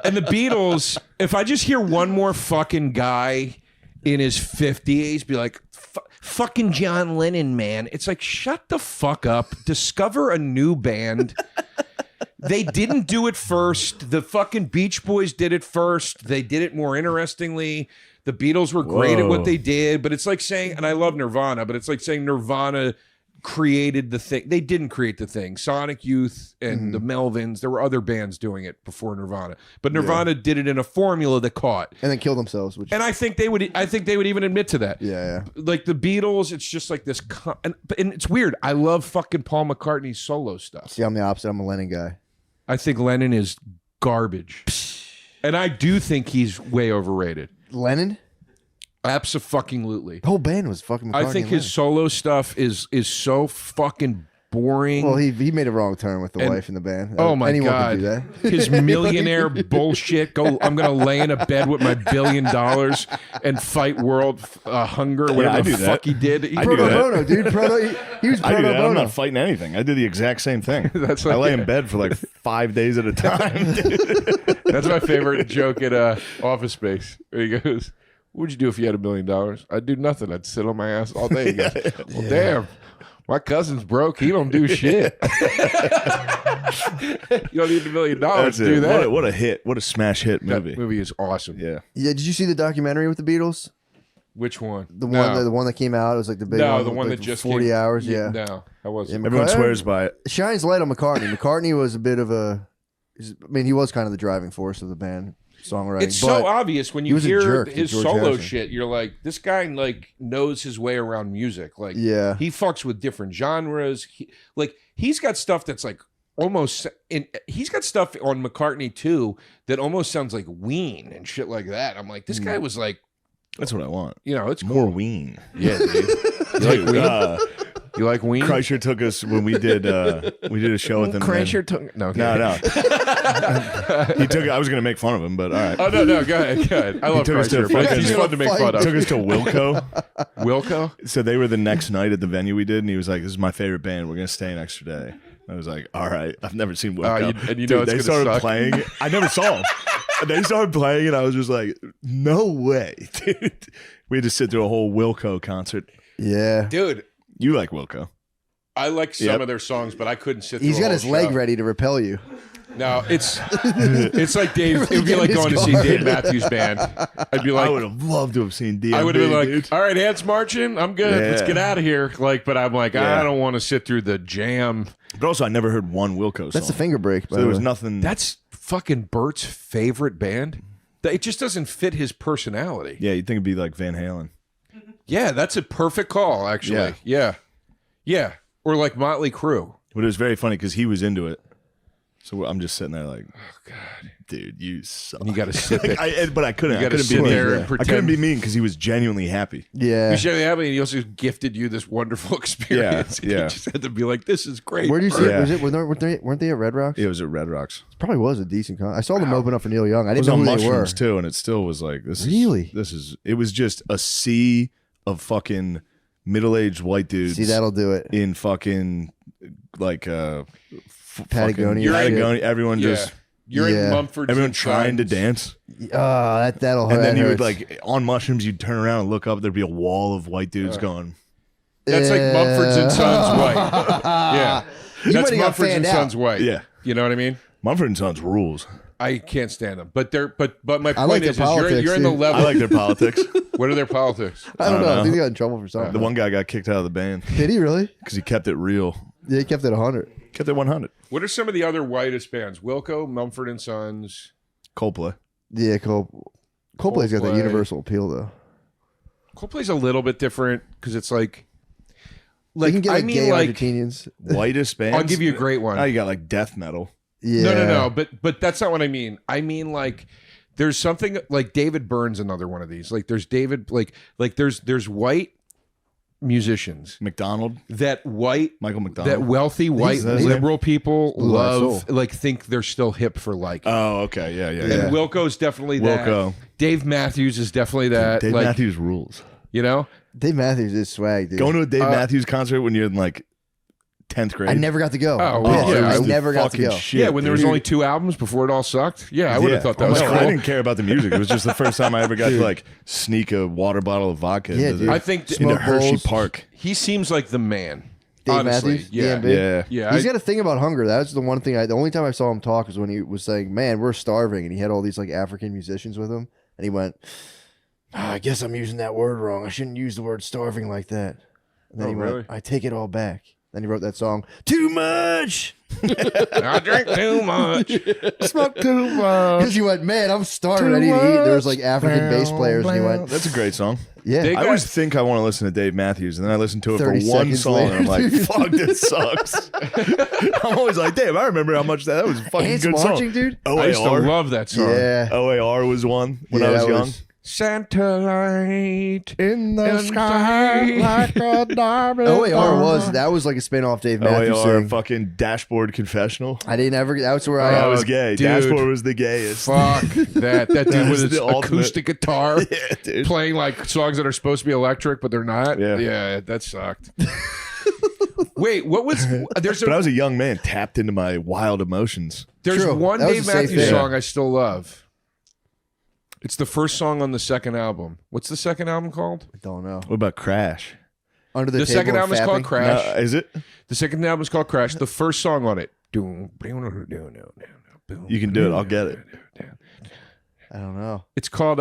And the Beatles, if I just hear one more fucking guy in his 50s be like, fucking John Lennon, man. It's like, shut the fuck up. Discover a new band. They didn't do it first. The fucking Beach Boys did it first. They did it more interestingly. The Beatles were great at what they did, but it's like saying, and I love Nirvana, but it's like saying Nirvana created the thing. They didn't create the thing. Sonic Youth and the Melvins, there were other bands doing it before Nirvana. But Nirvana did it in a formula that caught. And then killed themselves. And I think they would even admit to that. Yeah. Like the Beatles, it's just like this and it's weird. I love fucking Paul McCartney's solo stuff. See, I'm the opposite. I'm a Lennon guy. I think Lennon is garbage. And I do think he's way overrated. Lennon? Abso-fucking-lutely. The whole band was fucking McCartney. I think his solo stuff is so fucking boring. Well, he made a wrong turn with the wife in the band. Oh my Anyone God. could do that. His millionaire bullshit. I'm gonna lay in a bed with my $1 billion and fight world hunger. Whatever the fuck he did. He Pro bono, dude. He was I pro do that. I'm bono. not fighting anything. I did the exact same thing. That's I lay in bed for like 5 days at a time. That's my favorite joke at Office Space. Where he goes, "What'd you do if you had $1 million?" I'd do nothing. I'd sit on my ass all day. He goes, "Well, damn. My cousin's broke. He don't do shit." You don't need $1 million to do that. What a hit. What a smash hit movie. That movie is awesome. Yeah. Yeah, did you see the documentary with the Beatles? Which one? The one that came out. It was like the big one. No, the one like that just 40 came, hours. Yeah. No, I wasn't. Everyone swears by it. Shines light on McCartney. McCartney was a bit of a. I mean, he was kind of the driving force of the band songwriting. It's but so obvious when he you was a hear jerk to his George solo Harrison. shit. You're like, this guy like knows his way around music. Like, Yeah. he fucks with different genres. He's got stuff that's like almost. He's got stuff on McCartney too that almost sounds like Ween and shit like that. I'm like, this guy was like. That's what I want. You know, it's more cool. Ween. Yeah, dude. You like Ween? You like Ween? Kreischer took us when we did a show with him. Kreischer took no. He took. I was going to make fun of him, but all right. Oh no, go ahead. I love Kreischer, but he's fun to make fun of. Took us to Wilco. Wilco. So they were the next night at the venue we did, and he was like, "This is my favorite band. We're going to stay an extra day." I was like, "All right." I've never seen Wilco. And you know Dude, they it's gonna started suck. playing. I never saw them. They started playing, and I was just like, "No way, dude!" We had to sit through a whole Wilco concert. Yeah, dude. You like Wilco? I like some of their songs, but I couldn't sit. He's through got a his whole leg show. ready to repel you. No, it's like Dave. It would be like going to see Dave Matthews Band. I'd be like, I would have loved to have seen DMB. I would have been like, dude. all right, hands marching. I'm good. Let's Yeah. get out of here. Like, but I'm like, Yeah. I don't want to sit through the jam. But also, I never heard one Wilco song. That's the finger break. So there was nothing. That's fucking Bert's favorite band. It just doesn't fit his personality. Yeah, you'd think it'd be like Van Halen. Yeah, that's a perfect call, actually. Yeah. Or like Motley Crue. But it was very funny because he was into it. So I'm just sitting there like, oh God, dude, you suck. And you got to sit there. But I couldn't. You I gotta couldn't be sit mean. there and I pretend. couldn't be mean because he was genuinely happy. Yeah. He showed me happy, and he also gifted you this wonderful experience. Yeah. You just had to be like, this is great. Where do you see Yeah. it? Weren't they at Red Rocks? It was at Red Rocks. It probably was a decent con. I saw them open up for Neil Young. I It was didn't on know who they were. mushrooms too, and it still was like this. Really? It was just a sea of fucking middle-aged white dudes. See, that'll do it. In fucking like Patagonia. Patagonia. Everyone just. You're in Yeah. Mumford. Everyone trying to dance. That'll hurt. And then that you would hurts. like on mushrooms, you'd turn around and look up. There'd be a wall of white dudes going. That's like Mumford's and Sons White. Yeah. You That's might have got Mumford's and fanned out. Sons White. Yeah. You know what I mean? Mumford and Sons rules. I can't stand them. But my I like point their is you're politics, in the dude. level. I like their politics. What are their politics? I don't know. I think they got in trouble for something. The one guy got kicked out of the band Did he really? because he kept it real. Yeah, he kept it 100. Kept it 100. What are some of the other whitest bands? Wilco, Mumford and Sons. Coldplay. Yeah, Coldplay's got that Coldplay. universal appeal though. Coldplay's a little bit different because it's like You can get I like mean, gay like Argentinians. Whitest bands. I'll give you a great one. Now you got like death metal. Yeah. No. But that's not what I mean. I mean like there's something like David Byrne's another one of these. Like there's David like there's white musicians McDonald. Michael McDonald. that wealthy white He's- liberal people Blue Eyed love Soul. like think they're still hip for like. Oh, okay. Yeah. And Wilco's definitely that. Wilco. Dave Matthews is definitely that. Dave like, Matthews rules. You know? Dave Matthews is swag, dude. Going to a Dave Matthews concert when you're in like 10th grade. I never got to go. Oh, Yeah, yeah, I it was never got to fucking go. shit, yeah, when there was dude. only 2 albums before it all sucked. Yeah, I would have thought that was No, cool. I didn't care about the music. It was just the first time I ever got to like sneak a water bottle of vodka Yeah, into, dude. I think into Smoke Hershey bowls. Park. he seems like the man. Dave honestly. Matthews, Yeah. DMB. Yeah. Yeah. He's got a thing about hunger. That was the one thing. The only time I saw him talk was when he was saying, "Man, we're starving," and he had all these like African musicians with him, and he went, I guess I'm using that word wrong. I shouldn't use the word starving like that. And then he went, really? I take it all back. Then he wrote that song, Too Much. I drink too much. Smoke too much. Because he went, man, I'm starving. I need to eat. There was like African bass players, and he went, That's a great song. Yeah. I always think I want to listen to Dave Matthews, and then I listen to it for 30 one seconds song, later, and I'm like, dude. fuck, this sucks. I'm always like, Dave, I remember how much that was a fucking Ants good marching, song. dude. I used to OAR. love that song. Yeah. OAR was one when I Yeah, was that young. was- Santa light in the sky like a diamond. That was like a spin-off Dave Matthews OAR thing. fucking Dashboard Confessional. I didn't ever. That's where That I was gay. dude. Dashboard was the gayest. Fuck that dude That with was his the ultimate- acoustic guitar Yeah, dude. playing like songs that are supposed to be electric but they're not. Yeah. That sucked. Wait, what was there's But I was a young man tapped into my wild emotions. there's True. one That was Dave a safe Matthews thing. song I still love. It's the first song on the second album. What's the second album called? I don't know. What about Crash? Under the The Table second and album is called Fapping? Crash. No, is it? The second album is called Crash. The first song on it. You can do it. I'll get it. I don't know. It's called